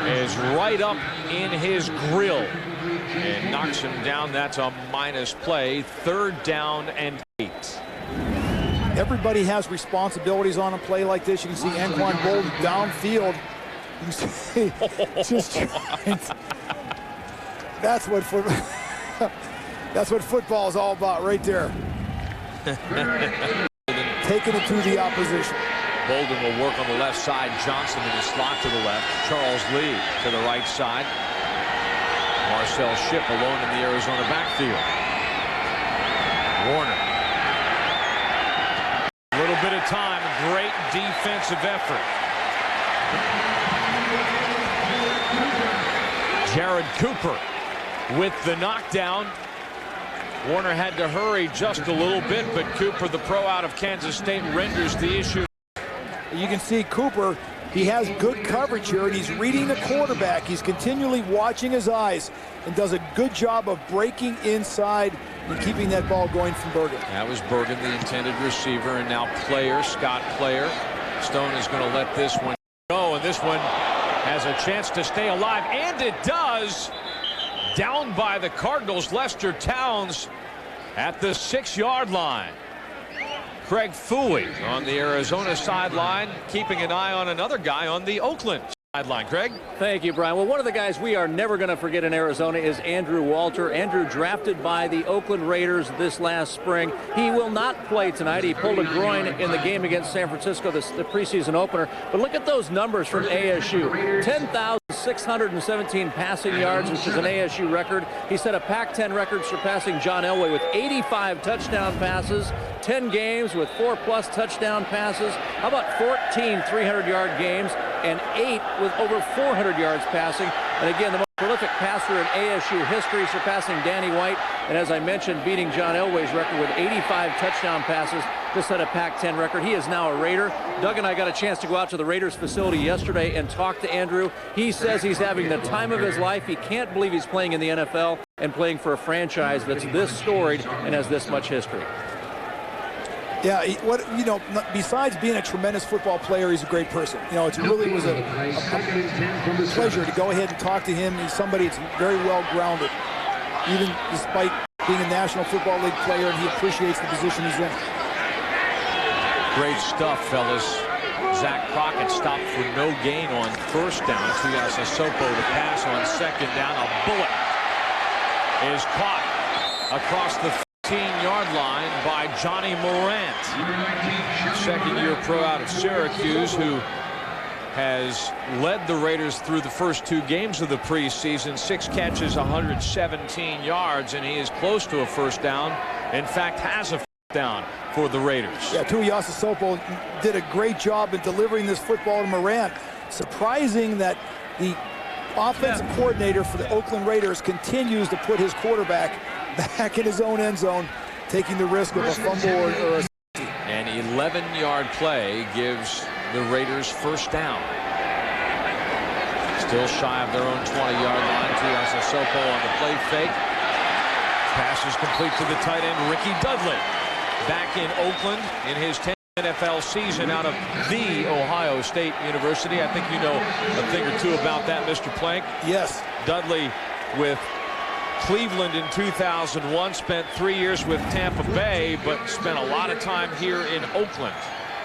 is right up in his grill and knocks him down. That's a minus play. 3rd down and 8. Everybody has responsibilities on a play like this. You can see Anquan Bolden downfield. You can see just trying to, that's what football is all about right there. Taking it to the opposition. Bolden will work on the left side. Johnson in the slot to the left. Charles Lee to the right side. Marcel Shipp alone in the Arizona backfield. Warner. A little bit of time. Great defensive effort. Jared Cooper with the knockdown. Warner had to hurry just a little bit, but Cooper, the pro out of Kansas State, renders the issue. You can see Cooper, he has good coverage here, and he's reading the quarterback. He's continually watching his eyes and does a good job of breaking inside and keeping that ball going from Bergen. That was Bergen, the intended receiver, and now Scott Player. Stone is going to let this one go, and this one has a chance to stay alive, and it does. down by the Cardinals. Lester Towns at the 6-yard line. Craig Fouey on the Arizona sideline, keeping an eye on another guy on the Oakland sideline. Craig? Thank you, Brian. Well, one of the guys we are never going to forget in Arizona is Andrew Walter. Andrew drafted by the Oakland Raiders this last spring. He will not play tonight. He pulled a groin in the game against San Francisco, the preseason opener. But look at those numbers from ASU. 10,617 passing yards, which is an ASU record. He set a Pac-10 record surpassing John Elway with 85 touchdown passes, 10 games with 4+ touchdown passes. How about 14 300-yard games and 8 with over 400 yards passing? And again, the most prolific passer in ASU history, surpassing Danny White, and as I mentioned, beating John Elway's record with 85 touchdown passes to set a Pac-10 record. He is now a Raider. Doug and I got a chance to go out to the Raiders facility yesterday and talk to Andrew. He says he's having the time of his life. He can't believe he's playing in the NFL and playing for a franchise that's this storied and has this much history. Yeah, besides being a tremendous football player, he's a great person. It really was a pleasure to go ahead and talk to him. He's somebody that's very well grounded, even despite being a National Football League player, and he appreciates the position he's in. Great stuff, fellas. Zach Crockett stopped for no gain on first down. Tuiasosopo to pass on second down. A bullet is caught across the 15-yard line by Johnny Morant, second-year pro out of Syracuse, who has led the Raiders through the first 2 games of the preseason. 6 catches, 117 yards, and he is close to a first down. In fact, has a first down for the Raiders. Yeah, Tuiasosopo did a great job in delivering this football to Morant. Surprising that the offensive coordinator for the Oakland Raiders continues to put his quarterback back in his own end zone, taking the risk of a fumble or a safety. An 11-yard play gives the Raiders first down. Still shy of their own 20-yard line. Tuiasosopo on the play fake. Pass is complete to the tight end, Ricky Dudley. Back in Oakland in his 10th NFL season out of the Ohio State University. I think you know a thing or two about that, Mr. Plank. Yes. Dudley with Cleveland in 2001, spent 3 years with Tampa Bay, but spent a lot of time here in Oakland.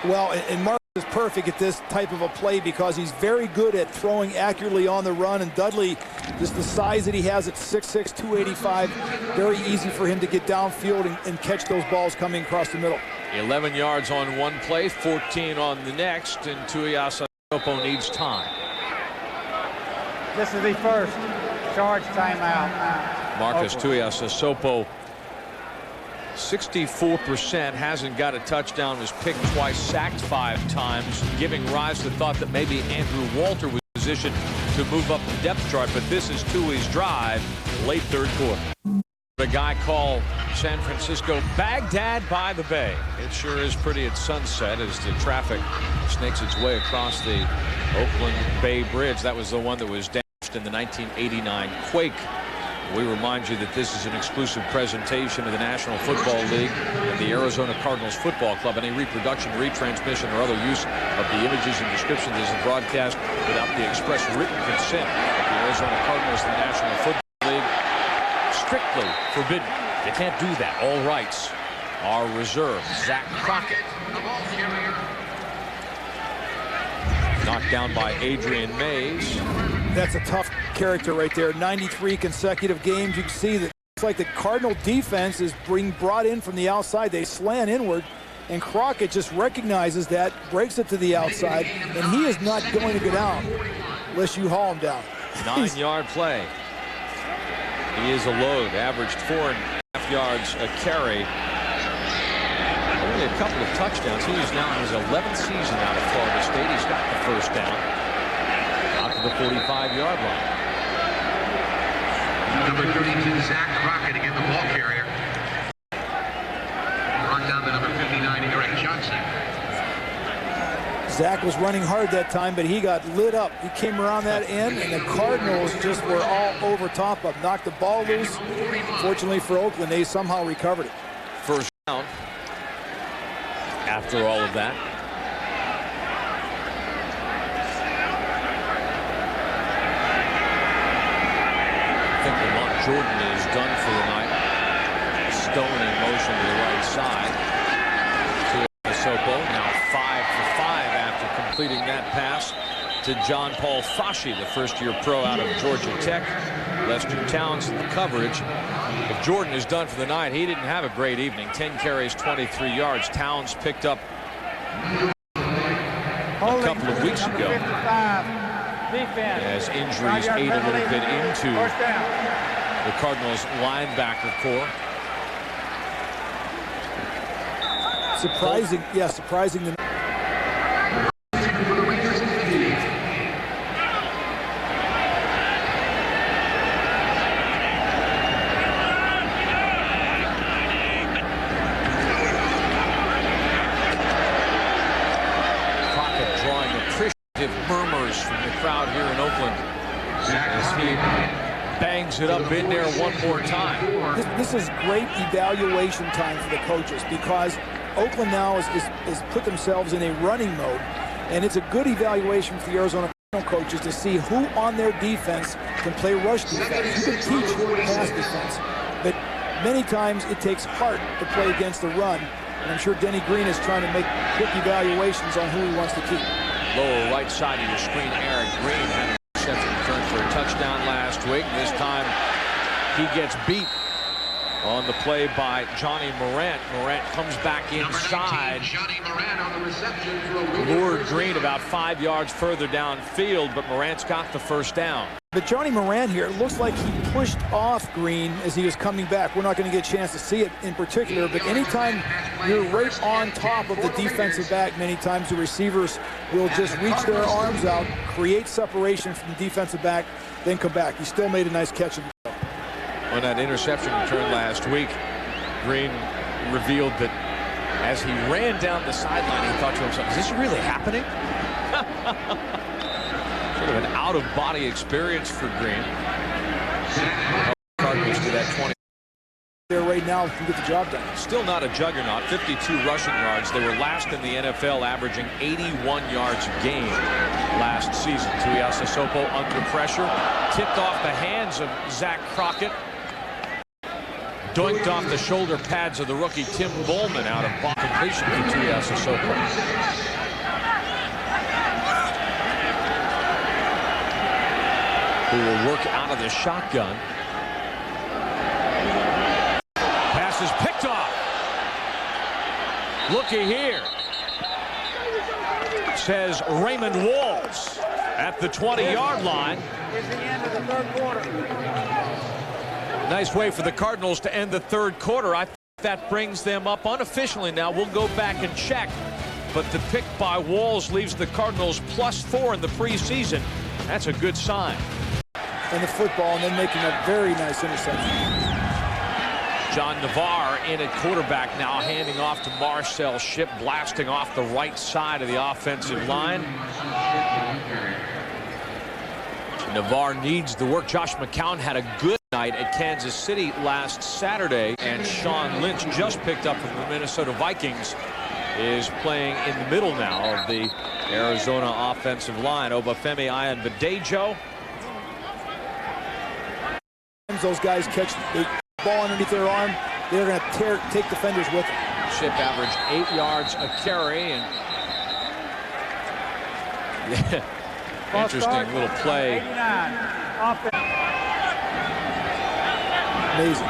Well, and Mark is perfect at this type of a play because he's very good at throwing accurately on the run, and Dudley, just the size that he has at 6'6", 285, very easy for him to get downfield and catch those balls coming across the middle. 11 yards on one play, 14 on the next, and Tuiasosopo needs time. This is the first charge timeout. Marcus Tuiasosopo, 64%, hasn't got a touchdown, was picked twice, sacked 5 times, giving rise to thought that maybe Andrew Walter was positioned to move up the depth chart, but this is Tui's drive, late third quarter. A guy called San Francisco Baghdad by the Bay. It sure is pretty at sunset as the traffic snakes its way across the Oakland Bay Bridge. That was the one that was damaged in the 1989 quake. We remind you that this is an exclusive presentation of the National Football League and the Arizona Cardinals Football Club. Any reproduction, retransmission, or other use of the images and descriptions is a broadcast without the express written consent of the Arizona Cardinals and the National Football League. Strictly forbidden. You can't do that. All rights are reserved. Zach Crockett. Knocked down by Adrian Mays. That's a tough character right there. 93 consecutive games. You can see that it's like the Cardinal defense is being brought in from the outside. They slant inward, and Crockett just recognizes that, breaks it to the outside, and he is not going to go down unless you haul him down. 9-yard play. He is a load, averaged 4.5 yards a carry. Only a couple of touchdowns. He is now in his 11th season out of Florida State. He's got the first down out to the 45-yard line. Number 32, Zach Crockett, again the ball carrier. Brought down to number 59, Eric Johnson. Zach was running hard that time, but he got lit up. He came around that end, and the Cardinals just were all over top of him. Knocked the ball loose. Fortunately for Oakland, they somehow recovered it. First down after all of that. think Lamont Jordan is done for the night. Stone in motion to the right side. Sopo now 5 for 5 after completing that pass to John Paul Fasci, the first-year pro out of Georgia Tech. Lester Towns in the coverage. If Jordan is done for the night, he didn't have a great evening. 10 carries, 23 yards. Towns picked up a couple of weeks ago as injuries ate a little bit into the Cardinals linebacker core. Surprising, yeah, surprising. Crockett drawing appreciative murmurs from the crowd here in Oakland as he bangs it up in there one more time. This is great evaluation time for the coaches because Oakland now is put themselves in a running mode, and it's a good evaluation for the Arizona coaches to see who on their defense can play rush defense. You can teach pass defense, but many times it takes heart to play against the run, and I'm sure Denny Green is trying to make quick evaluations on who he wants to keep. Lower right side of your screen, Eric Green had an interception return for a touchdown last week. This time he gets beat on the play by Johnny Morant. Morant comes back inside. Johnny Morant on the reception for a Lured Green about 5 yards further downfield, but Morant's got the first down. But Johnny Morant here, it looks like he pushed off Green as he was coming back. We're not going to get a chance to see it in particular, but anytime you're right on top of the defensive back, many times the receivers will just reach their arms out, create separation from the defensive back, then come back. He still made a nice catch. On that interception return last week, Green revealed that as he ran down the sideline, he thought to himself, is this really happening? Sort of an out-of-body experience for Green. Cardinals to that 20. There right now to get the job done. Still not a juggernaut. 52 rushing yards. They were last in the NFL, averaging 81 yards a game last season. Tuiasa Sopo under pressure. Tipped off the hands of Zach Crockett. Doinked off the shoulder pads of the rookie Tim Bowman out of ball completion for Tuiasa Sopo. Who will work out of the shotgun. Pass is picked off. Looky here. Says Raymond Walls at the 20-yard line. It's the end of the third quarter. Nice way for the Cardinals to end the third quarter. I think that brings them up unofficially now. We'll go back and check. But the pick by Walls leaves the Cardinals +4 in the preseason. That's a good sign. And the football, and then making a very nice interception. John Navarre in at quarterback now, handing off to Marcel Shipp, blasting off the right side of the offensive line. Navarre needs the work. Josh McCown had a good night at Kansas City last Saturday, and Sean Lynch, just picked up from the Minnesota Vikings, is playing in the middle now of the Arizona offensive line. Obafemi Ayanbadejo. Those guys catch the ball underneath their arm, they're going to take defenders with them. Shipp averaged 8 yards a carry, and interesting little play. Amazing.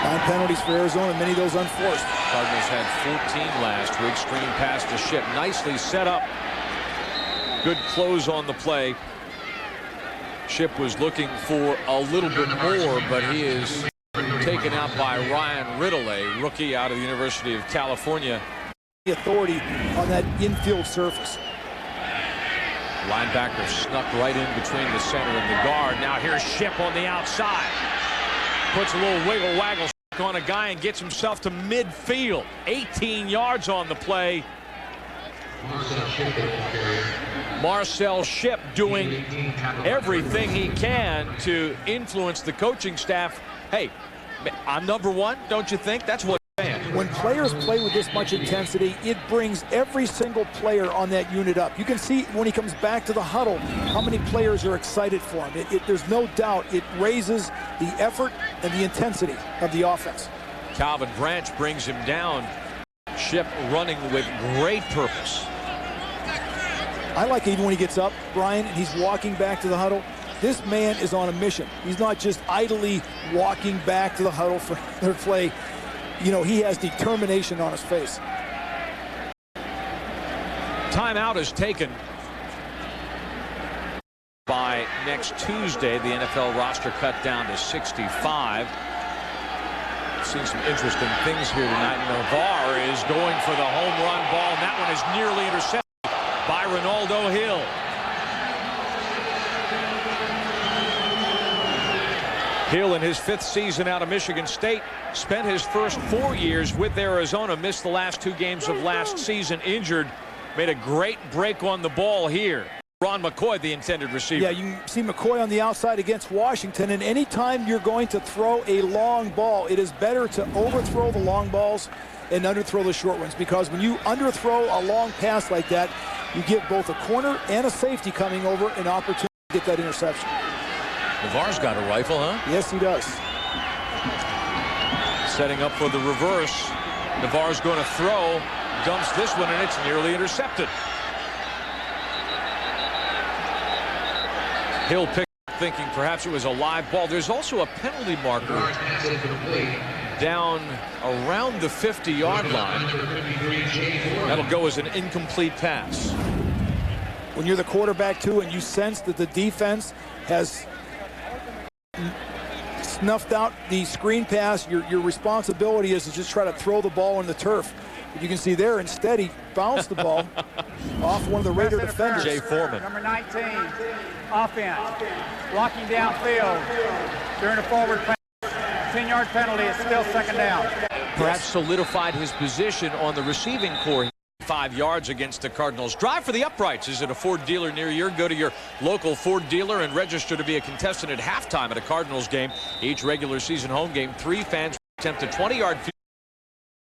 9 penalties for Arizona, many of those unforced. Cardinals had 14 last week. Screen pass to Shipp, nicely set up. Good close on the play. Shipp was looking for a little bit more, but he is taken out by Ryan Riddle, a rookie out of the University of California. The authority on that infield surface. Linebacker snuck right in between the center and the guard. Now here's Shipp on the outside. Puts a little wiggle waggle on a guy and gets himself to midfield. 18 yards on the play. Marcel Shipp doing everything he can to influence the coaching staff. Hey, I'm number one, don't you think? That's what I'm saying. when players play with this much intensity, it brings every single player on that unit up. You can see when he comes back to the huddle how many players are excited for him. There's no doubt it raises the effort and the intensity of the offense. Calvin Branch brings him down. Ship running with great purpose. I like even when he gets up, Brian, and he's walking back to the huddle. This man is on a mission. He's not just idly walking back to the huddle for their play. You know, he has determination on his face. Timeout is taken. By next Tuesday, the NFL roster cut down to 65. Seen some interesting things here tonight. Navarre is going for the home run ball, and that one is nearly intercepted by Ronaldo Hill. Hill, in his 5th season out of Michigan State, spent his first 4 years with Arizona, missed the last 2 games of last season, injured, made a great break on the ball here. Ron McCoy, the intended receiver. Yeah, you see McCoy on the outside against Washington, and anytime you're going to throw a long ball, it is better to overthrow the long balls and underthrow the short ones, because when you underthrow a long pass like that, you give both a corner and a safety coming over an opportunity to get that interception. Navarre's got a rifle, huh? Yes, he does. Setting up for the reverse. Navarre's going to throw, dumps this one, and it's nearly intercepted. Hill picked up, thinking perhaps it was a live ball. There's also a penalty marker down around the 50-yard line. That'll go as an incomplete pass. When you're the quarterback, too, and you sense that the defense has snuffed out the screen pass, your responsibility is to just try to throw the ball on the turf. But you can see there, instead, he bounced the ball off one of the Raider defenders. Jay Foreman. Number 19, offense, blocking downfield during a forward pass. 10-yard penalty is still second down. Perhaps solidified his position on the receiving core. 5 yards against the Cardinals. Drive for the uprights. Is it a Ford dealer near you? Go to your local Ford dealer and register to be a contestant at halftime at a Cardinals game. Each regular season home game, 3 fans attempt a 20-yard field.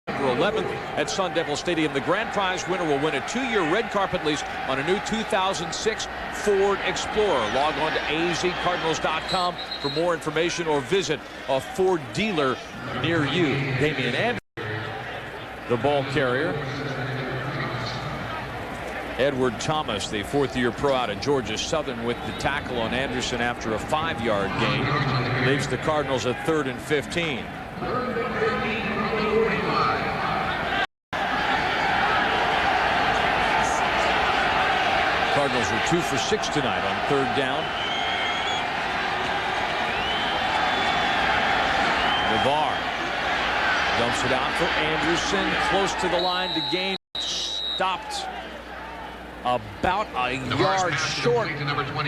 11th at Sun Devil Stadium. The grand prize winner will win a 2-year red carpet lease on a new 2006 Ford Explorer. Log on to azcardinals.com for more information or visit a Ford dealer near you. Damian Anderson, the ball carrier. Edward Thomas, the 4th-year pro out of Georgia Southern, with the tackle on Anderson after a 5-yard gain. Leaves the Cardinals at 3rd and 15. Cardinals were 2 for 6 tonight on 3rd down. Navarre dumps it out for Anderson, close to the line to gain. Stopped about a yard short.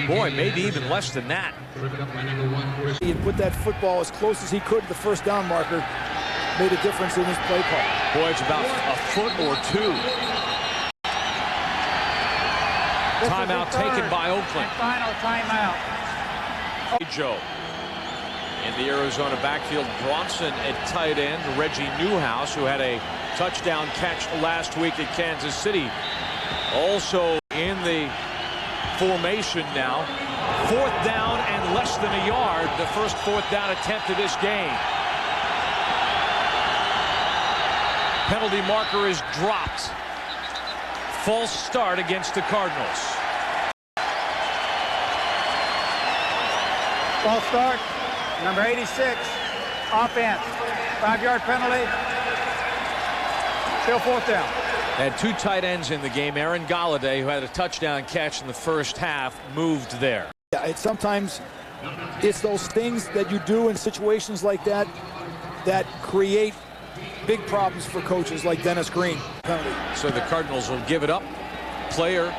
Boy, maybe even less than that. He had put that football as close as he could to the first down marker. Made a difference in his play call. Boy, it's about a foot or 2. Timeout taken by Oakland. Final timeout. Joe. In the Arizona backfield, Bronson at tight end. Reggie Newhouse, who had a touchdown catch last week at Kansas City. Also in the formation now. 4th down and less than a yard. The first 4th down attempt of this game. Penalty marker is dropped. False start against the Cardinals. False start. Number 86, offense. 5-yard penalty. Still 4th down. Had 2 tight ends in the game. Aaron Galladay, who had a touchdown catch in the first half, moved there. Yeah, sometimes it's those things that you do in situations like that that create big problems for coaches like Dennis Green. So the Cardinals will give it up. Player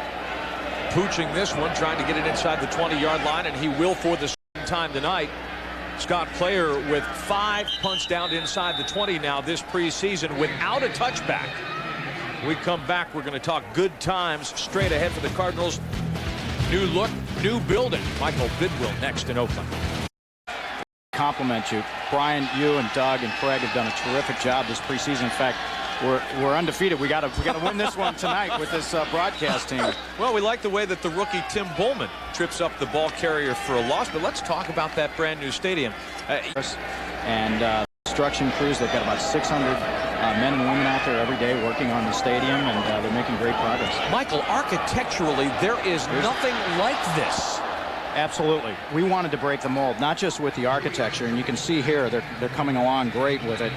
pooching this one, trying to get it inside the 20-yard line, and he will for the second time tonight. Scott Player with 5 punts down inside the 20 now this preseason without a touchback. When we come back, we're going to talk good times straight ahead for the Cardinals. New look, new building. Michael Bidwill next in Oakland. compliment you. Brian, you and Doug and Craig have done a terrific job this preseason. In fact, we're undefeated. We got to win this one tonight with this broadcast team. Well, we like the way that the rookie Tim Bullman trips up the ball carrier for a loss, but let's talk about that brand new stadium. And construction crews, they've got about 600 men and women out there every day working on the stadium, and they're making great progress. Michael, architecturally, there is nothing like this. Absolutely. We wanted to break the mold, not just with the architecture, and you can see here they're coming along great with it.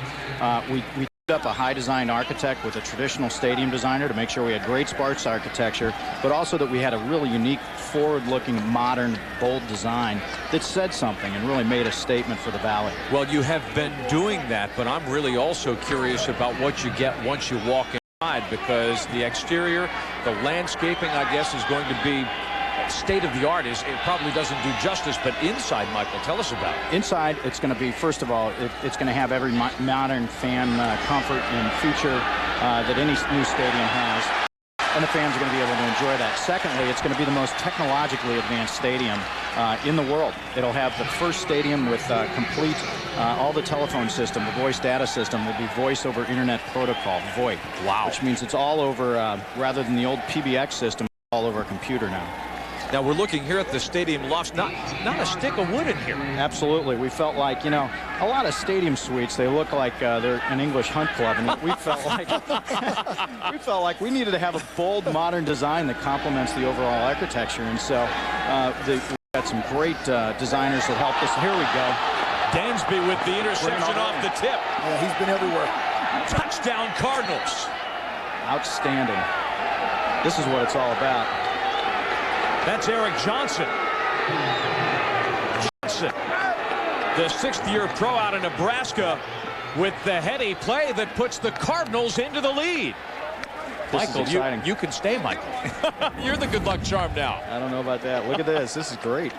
We teamed up a high design architect with a traditional stadium designer to make sure we had great sparse architecture, but also that we had a really unique, forward-looking, modern, bold design that said something and really made a statement for the Valley. Well, you have been doing that, but I'm really also curious about what you get once you walk inside, because the exterior, the landscaping, I guess, is going to be state of the art. It probably doesn't do justice, but inside, Michael, tell us about it. Inside, it's going to be, first of all, it's going to have every modern fan comfort and feature that any new stadium has, and the fans are going to be able to enjoy that. Secondly, it's going to be the most technologically advanced stadium in the world. It'll have the first stadium with complete all the telephone system, the voice data system will be voice over internet protocol, VoIP. Wow. Which means it's all over, rather than the old PBX system, all over a computer now. Now we're looking here at the stadium lofts, not a stick of wood in here. Absolutely. We felt like, you know, a lot of stadium suites, they look like they're an English hunt club, and we felt like we needed to have a bold, modern design that complements the overall architecture. And so we've got some great designers that helped us. Here we go. Dansby with the interception off the tip. Yeah, he's been everywhere. Touchdown Cardinals. Outstanding. This is what it's all about. That's Eric Johnson. The sixth-year pro out of Nebraska with the heady play that puts the Cardinals into the lead. Michael, you can stay, Michael. You're the good luck charm now. I don't know about that. Look at this. This is great.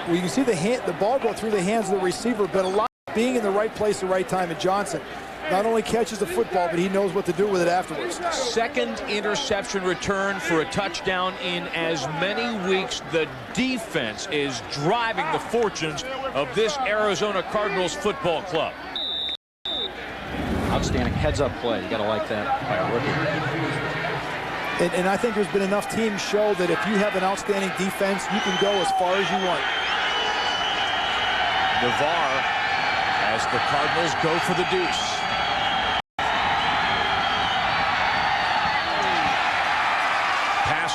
Well, you can see the ball go through the hands of the receiver, but a lot of being in the right place at the right time. And Johnson not only catches the football, but he knows what to do with it afterwards. Second interception return for a touchdown in as many weeks. The defense is driving the fortunes of this Arizona Cardinals football club. Outstanding heads-up play. You got to like that by a rookie. And I think there's been enough teams show that if you have an outstanding defense, you can go as far as you want. Navarre as the Cardinals go for the deuce.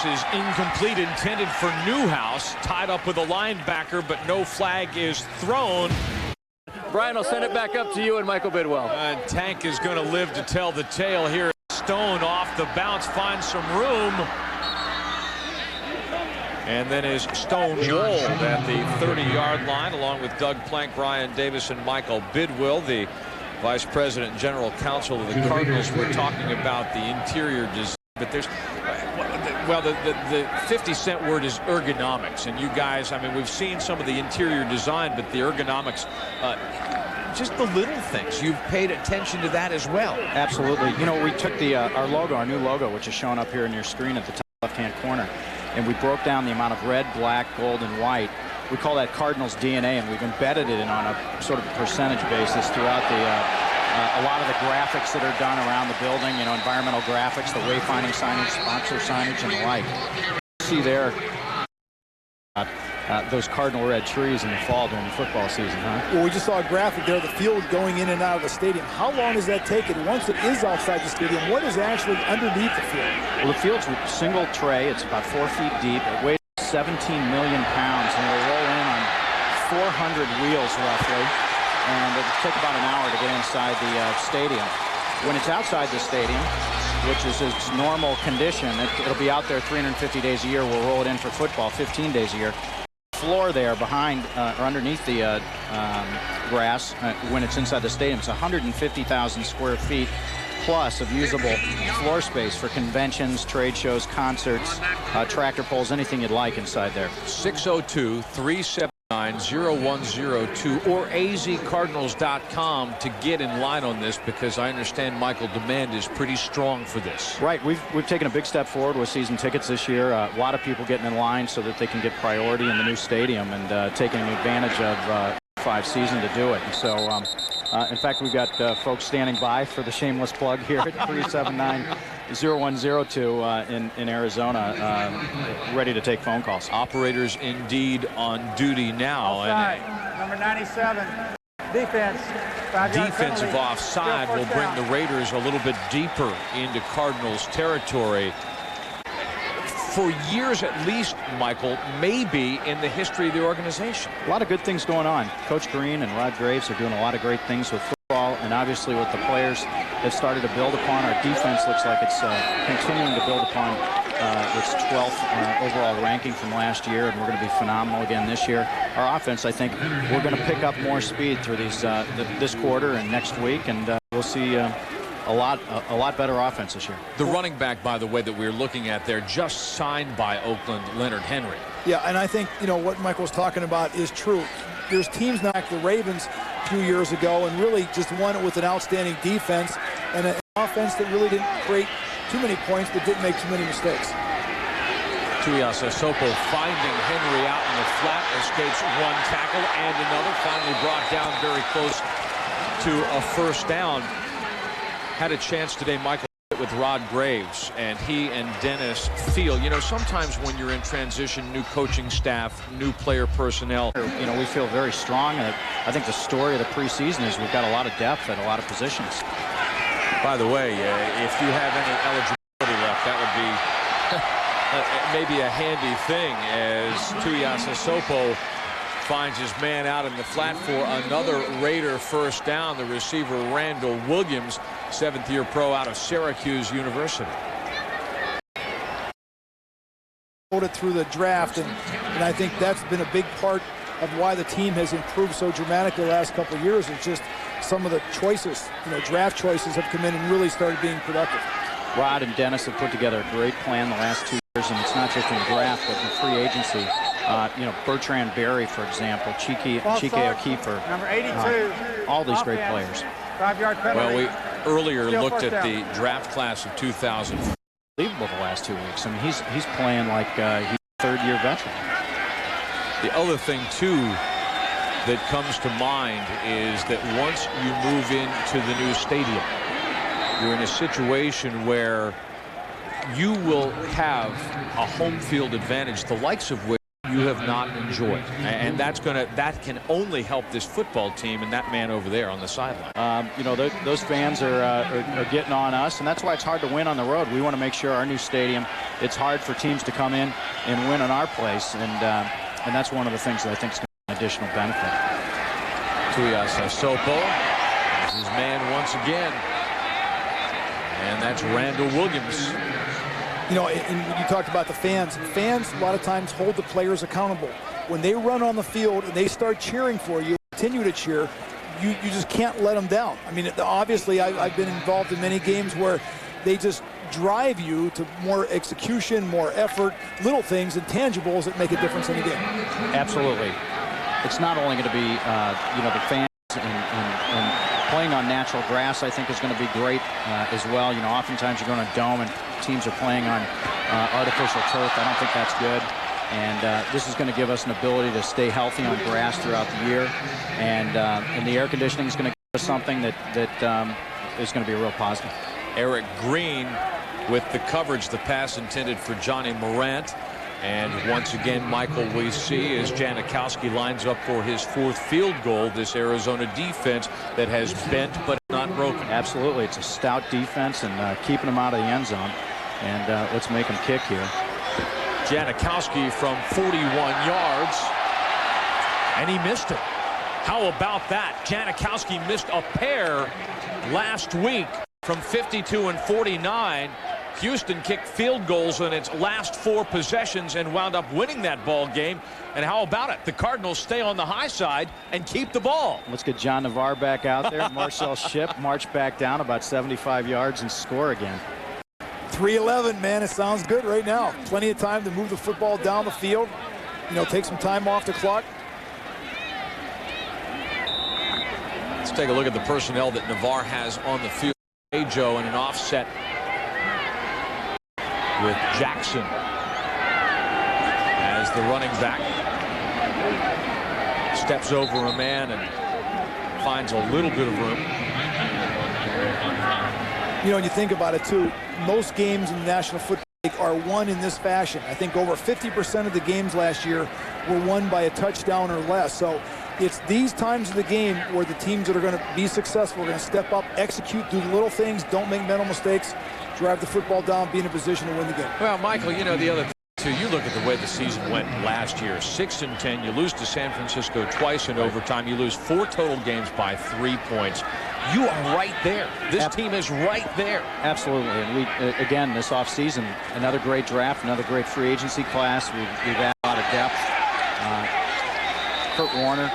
Is incomplete, intended for Newhouse, tied up with a linebacker, but no flag is thrown. Brian, I'll send it back up to you and Michael Bidwell. Tank is going to live to tell the tale here. Stone off the bounce, finds some room. And then is Stone walled at the 30-yard line, along with Doug Plank, Brian Davis, and Michael Bidwell, the Vice President and General Counsel of the Cardinals. We're talking about the interior design, but there's... Well, the 50-cent word is ergonomics, and you guys, I mean, we've seen some of the interior design, but the ergonomics, just the little things. You've paid attention to that as well. Absolutely. You know, we took our logo, our new logo, which is shown up here in your screen at the top left-hand corner, and we broke down the amount of red, black, gold, and white. We call that Cardinals DNA, and we've embedded it in on a sort of percentage basis throughout a lot of the graphics that are done around the building, you know, environmental graphics, the wayfinding signage, sponsor signage, and the like. You see there those cardinal red trees in the fall during the football season, huh? Well, we just saw a graphic there, the field going in and out of the stadium. How long does that take? And once it is outside the stadium, what is actually underneath the field? Well, the field's a single tray. It's about 4 feet deep. It weighs 17 million pounds, and it'll roll in on 400 wheels roughly. And it'll take about an hour to get inside the stadium. When it's outside the stadium, which is its normal condition, it'll be out there 350 days a year. We'll roll it in for football 15 days a year. Floor there behind or underneath the grass when it's inside the stadium, it's 150,000 square feet plus of usable floor space for conventions, trade shows, concerts, tractor pulls, anything you'd like inside there. 602-379-0102 or azcardinals.com to get in line on this, because I understand, Michael, demand is pretty strong for this. Right. We've taken a big step forward with season tickets this year. A lot of people getting in line so that they can get priority in the new stadium, and taking advantage of season to do it. And so, in fact, we've got folks standing by for the shameless plug here at 379-0102 in Arizona, ready to take phone calls. Operators indeed on duty now. Offside, number 97, defense. Defensive offside will bring the Raiders a little bit deeper into Cardinals territory. For years at least, Michael, maybe in the history of the organization. A lot of good things going on. Coach Green and Rod Graves are doing a lot of great things with football, and obviously what the players have started to build upon. Our defense looks like it's continuing to build upon its 12th overall ranking from last year, and we're going to be phenomenal again this year. Our offense, I think, we're going to pick up more speed through these this quarter and next week, and we'll see a lot better offense this year. The running back, by the way, that we're looking at there, just signed by Oakland, Leonard Henry. Yeah, and I think, you know, what Michael was talking about is true. There's teams like the Ravens a few years ago and really just won it with an outstanding defense and an offense that really didn't create too many points but didn't make too many mistakes. Sopo finding Henry out in the flat, escapes one tackle and another, finally brought down very close to a first down. Had a chance today, Michael, with Rod Graves, and he and Dennis feel, you know, sometimes when you're in transition, new coaching staff, new player personnel. You know, we feel very strong, and I think the story of the preseason is we've got a lot of depth at a lot of positions. By the way, if you have any eligibility left, that would be maybe a handy thing, as Sopo finds his man out in the flat for another Raider first down. The receiver, Randall Williams, seventh-year pro out of Syracuse University. Through the draft, and I think that's been a big part of why the team has improved so dramatically the last couple of years. It's just some of the choices, you know, draft choices have come in and really started being productive. Rod and Dennis have put together a great plan the last 2 years, and it's not just in draft, but in free agency. You know, Bertrand Berry, for example, Chike O'Keefe, number 82, all these great players. 5-yard penalty. Well, we earlier looked at the draft class of 2000. Unbelievable the last 2 weeks. I mean, he's playing like he's a third-year veteran. The other thing, too, that comes to mind is that once you move into the new stadium, you're in a situation where you will have a home field advantage, the likes of which you have not enjoyed, and that can only help this football team and that man over there on the sideline. You know, those fans are getting on us, and that's why it's hard to win on the road. We want to make sure our new stadium, it's hard for teams to come in and win on our place, and that's one of the things that I think is going to be an additional benefit. Sopo is his man once again, and that's Randall Williams. You know, and you talked about the fans. Fans a lot of times hold the players accountable. When they run on the field and they start cheering for you, continue to cheer, you just can't let them down. I mean, obviously, I've been involved in many games where they just drive you to more execution, more effort, little things, intangibles that make a difference in the game. Absolutely. It's not only going to be, you know, the fans and playing on natural grass, I think, is going to be great as well. You know, oftentimes you're going to dome and teams are playing on artificial turf. I don't think that's good. And this is going to give us an ability to stay healthy on grass throughout the year. And the air conditioning is going to give us something that is going to be a real positive. Eric Green with the coverage, the pass intended for Johnny Morant. And once again, Michael, we see as Janikowski lines up for his fourth field goal, this Arizona defense that has bent but not broken. Absolutely. It's a stout defense and keeping them out of the end zone. And let's make them kick here. Janikowski from 41 yards, and he missed it. How about that? Janikowski missed a pair last week from 52 and 49. Houston kicked field goals in its last 4 possessions and wound up winning that ball game. And how about it? The Cardinals stay on the high side and keep the ball. Let's get John Navarre back out there. Marcel Shipp march back down about 75 yards and score again. 3-11, man. It sounds good right now. Plenty of time to move the football down the field. You know, take some time off the clock. Let's take a look at the personnel that Navarre has on the field. Joe in an offset with Jackson as the running back. steps over a man and finds a little bit of room. You know, when you think about it, too, most games in the National Football League are won in this fashion. I think over 50% of the games last year were won by a touchdown or less. So it's these times of the game where the teams that are going to be successful are going to step up, execute, do the little things, don't make mental mistakes, drive the football down, be in a position to win the game. Well, Michael, you know, the other thing, too, you look at the way the season went last year, 6-10. You lose to San Francisco twice in overtime. You lose 4 total games by 3 points. You are right there. This team is right there. Absolutely. And we, again, this offseason, another great draft, another great free agency class. We've added a lot of depth. Kurt Warner,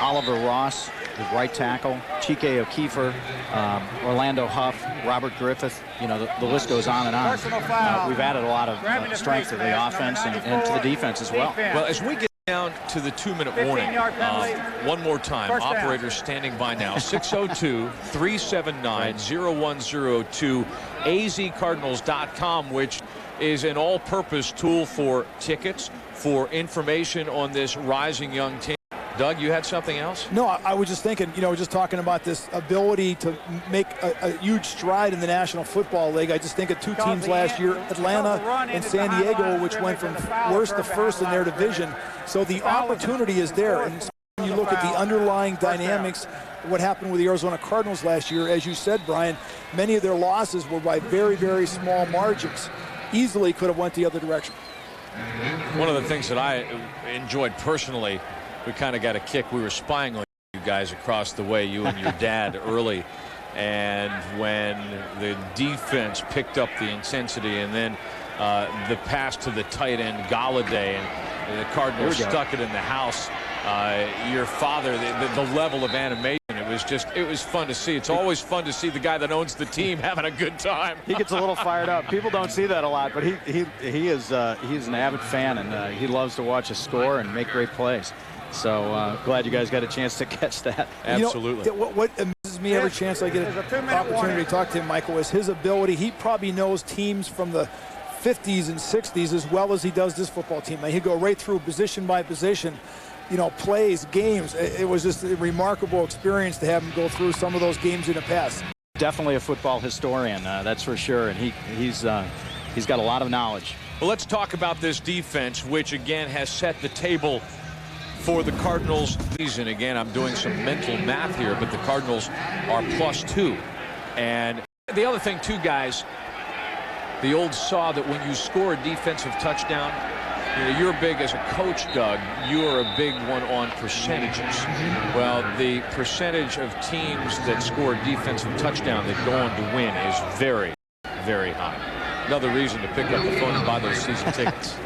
Oliver Ross, the right tackle, Chike O'Keefer, Orlando Huff, Robert Griffith. You know, the list goes on and on. We've added a lot of strength to the offense and to the defense as well. Well, as we get down to the 2-minute warning, one more time, operators standing by now, 602-379-0102, azcardinals.com, which is an all-purpose tool for tickets, for information on this rising young team. Doug, you had something else? No, I was just thinking, you know, just talking about this ability to make a huge stride in the National Football League. I just think of 2 teams last year, Atlanta and San Diego, which went from worst to first in their division. So the opportunity is there. And when you look at the underlying dynamics, what happened with the Arizona Cardinals last year, as you said, Brian, many of their losses were by very, very small margins. Easily could have went the other direction. One of the things that I enjoyed personally, we kind of got a kick. We were spying on you guys across the way, you and your dad, early. And when the defense picked up the intensity and then the pass to the tight end, Galladay, and the Cardinals stuck it in the house, your father, the level of animation, it was fun to see. It's always fun to see the guy that owns the team having a good time. He gets a little fired up. People don't see that a lot, but he is an avid fan, and he loves to watch us score and make great plays. So glad you guys got a chance to catch that. Absolutely. You know, what amazes me every chance I get an opportunity to talk to him, Michael, is his ability. He probably knows teams from the 50s and 60s as well as he does this football team. He'd go right through position by position, you know, plays, games. It was just a remarkable experience to have him go through some of those games in the past. Definitely a football historian, that's for sure, and he's got a lot of knowledge. Well, let's talk about this defense, which again has set the table for the Cardinals season. Again, I'm doing some mental math here, but the Cardinals are +2. And the other thing, too, guys, the old saw that when you score a defensive touchdown, you know, you're big as a coach, Doug. You're a big one on percentages. Well, the percentage of teams that score a defensive touchdown that go on to win is very, very high. Another reason to pick up the phone and buy those season tickets.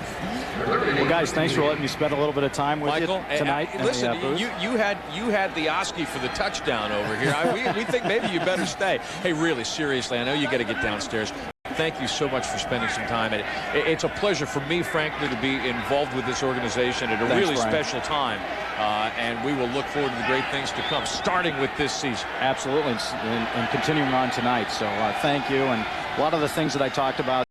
Well, guys, thanks for letting me spend a little bit of time with Michael, you tonight. Listen, you had the Oski for the touchdown over here. We think maybe you better stay. Hey, really, seriously, I know you got to get downstairs. Thank you so much for spending some time. It's a pleasure for me, frankly, to be involved with this organization at a really special time. And we will look forward to the great things to come, starting with this season. Absolutely, and continuing on tonight. So thank you. And a lot of the things that I talked about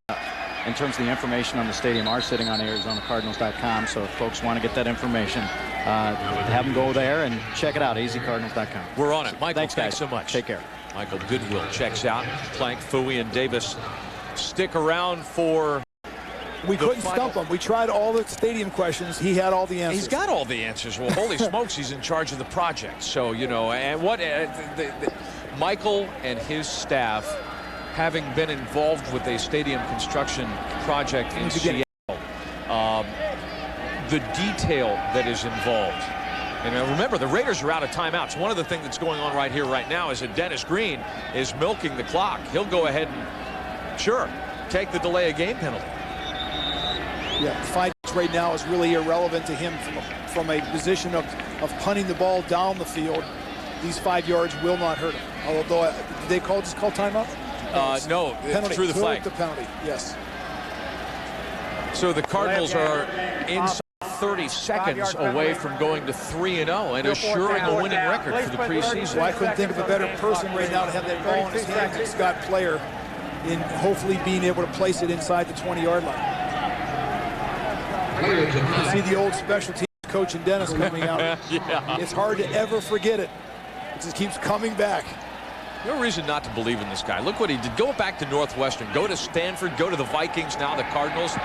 in terms of the information on the stadium are sitting on ArizonaCardinals.com. So if folks want to get that information, have them go there and check it out, azcardinals.com. We're on it. Michael, thanks so much. Take care. Michael Goodwill checks out. Plank, Fooey, and Davis stick around for... We couldn't stump him. We tried all the stadium questions. He had all the answers. He's got all the answers. Well, holy smokes, he's in charge of the project. So, you know, and what Michael and his staff, having been involved with a stadium construction project in Seattle, the detail that is involved. And remember, the Raiders are out of timeouts. One of the things that's going on right here, right now, is that Dennis Green is milking the clock. He'll go ahead and, sure, take the delay of game penalty. Yeah, 5 right now is really irrelevant to him from a position of punting the ball down the field. These 5 yards will not hurt him. Although, did they just call timeout? No, penalty. Through the flag. The penalty, yes. So the Cardinals are inside 30 seconds away from going to 3-0 and assuring a winning record for the preseason. Well, I couldn't think of a better person right now to have that ball in his hands than Scott Player, in hopefully being able to place it inside the 20-yard line. You see the old special teams coach and Dennis coming out. Yeah. It's hard to ever forget it. It just keeps coming back. No reason not to believe in this guy. Look what he did. Go back to Northwestern. Go to Stanford. Go to the Vikings. Now the Cardinals.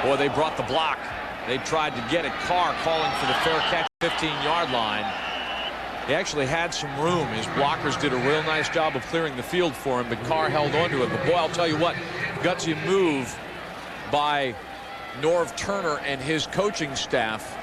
Boy, they brought the block. They tried to get it. Carr calling for the fair catch, 15-yard line. He actually had some room. His blockers did a real nice job of clearing the field for him, but Carr held on to it. But boy, I'll tell you what, gutsy move by Norv Turner and his coaching staff.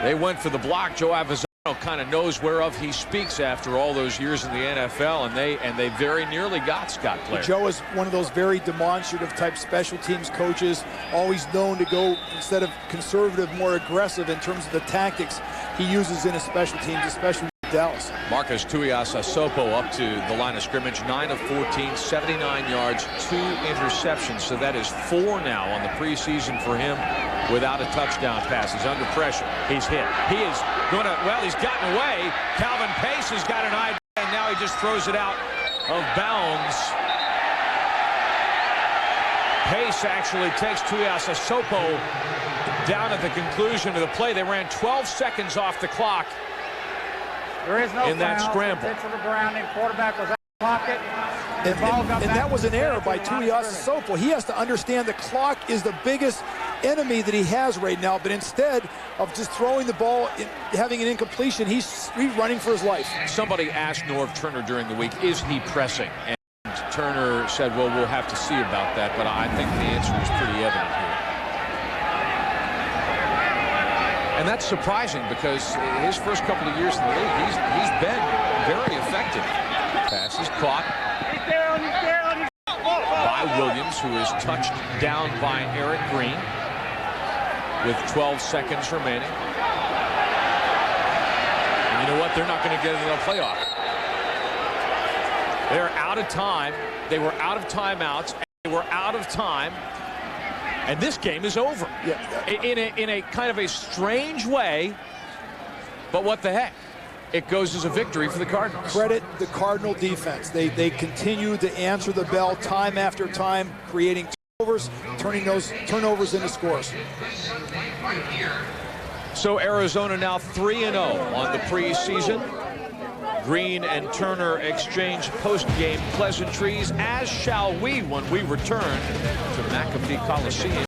They went for the block. Joe Avisano kind of knows whereof he speaks after all those years in the NFL, and they very nearly got Scott Blair. Joe is one of those very demonstrative type special teams coaches, always known to go, instead of conservative, more aggressive in terms of the tactics he uses in his special teams, especially with Dallas. Marcus Tuiasosopo up to the line of scrimmage, 9 of 14, 79 yards, 2 interceptions. So that is 4 now on the preseason for him without a touchdown pass. He's under pressure. He's hit. He is going to, well, he's gotten away. Calvin Pace has got an idea, and now he just throws it out of bounds. Pace actually takes Tuiasosopo down at the conclusion of the play. They ran 12 seconds off the clock. There is no in that scramble. Intentional grounding. Quarterback was out of the pocket. And that was an error by Tuiasosopo. He has to understand the clock is the biggest enemy that he has right now, but instead of just throwing the ball, having an incompletion, he's running for his life. Somebody asked Norv Turner during the week, is he pressing? And Turner said, well, we'll have to see about that, but I think the answer is pretty evident here. And that's surprising because his first couple of years in the league, he's been very effective. Pass is caught by Williams, who is touched down by Eric Green with 12 seconds remaining. And you know what? They're not going to get into the playoff. They're out of time. They were out of timeouts. And they were out of time. And this game is over. Yeah. In a kind of a strange way. But what the heck? It goes as a victory for the Cardinals. Credit the Cardinal defense. They continue to answer the bell time after time, creating turnovers, turning those turnovers into scores. So Arizona now 3-0 on the preseason. Green and Turner exchange post-game pleasantries, as shall we when we return to McAfee Coliseum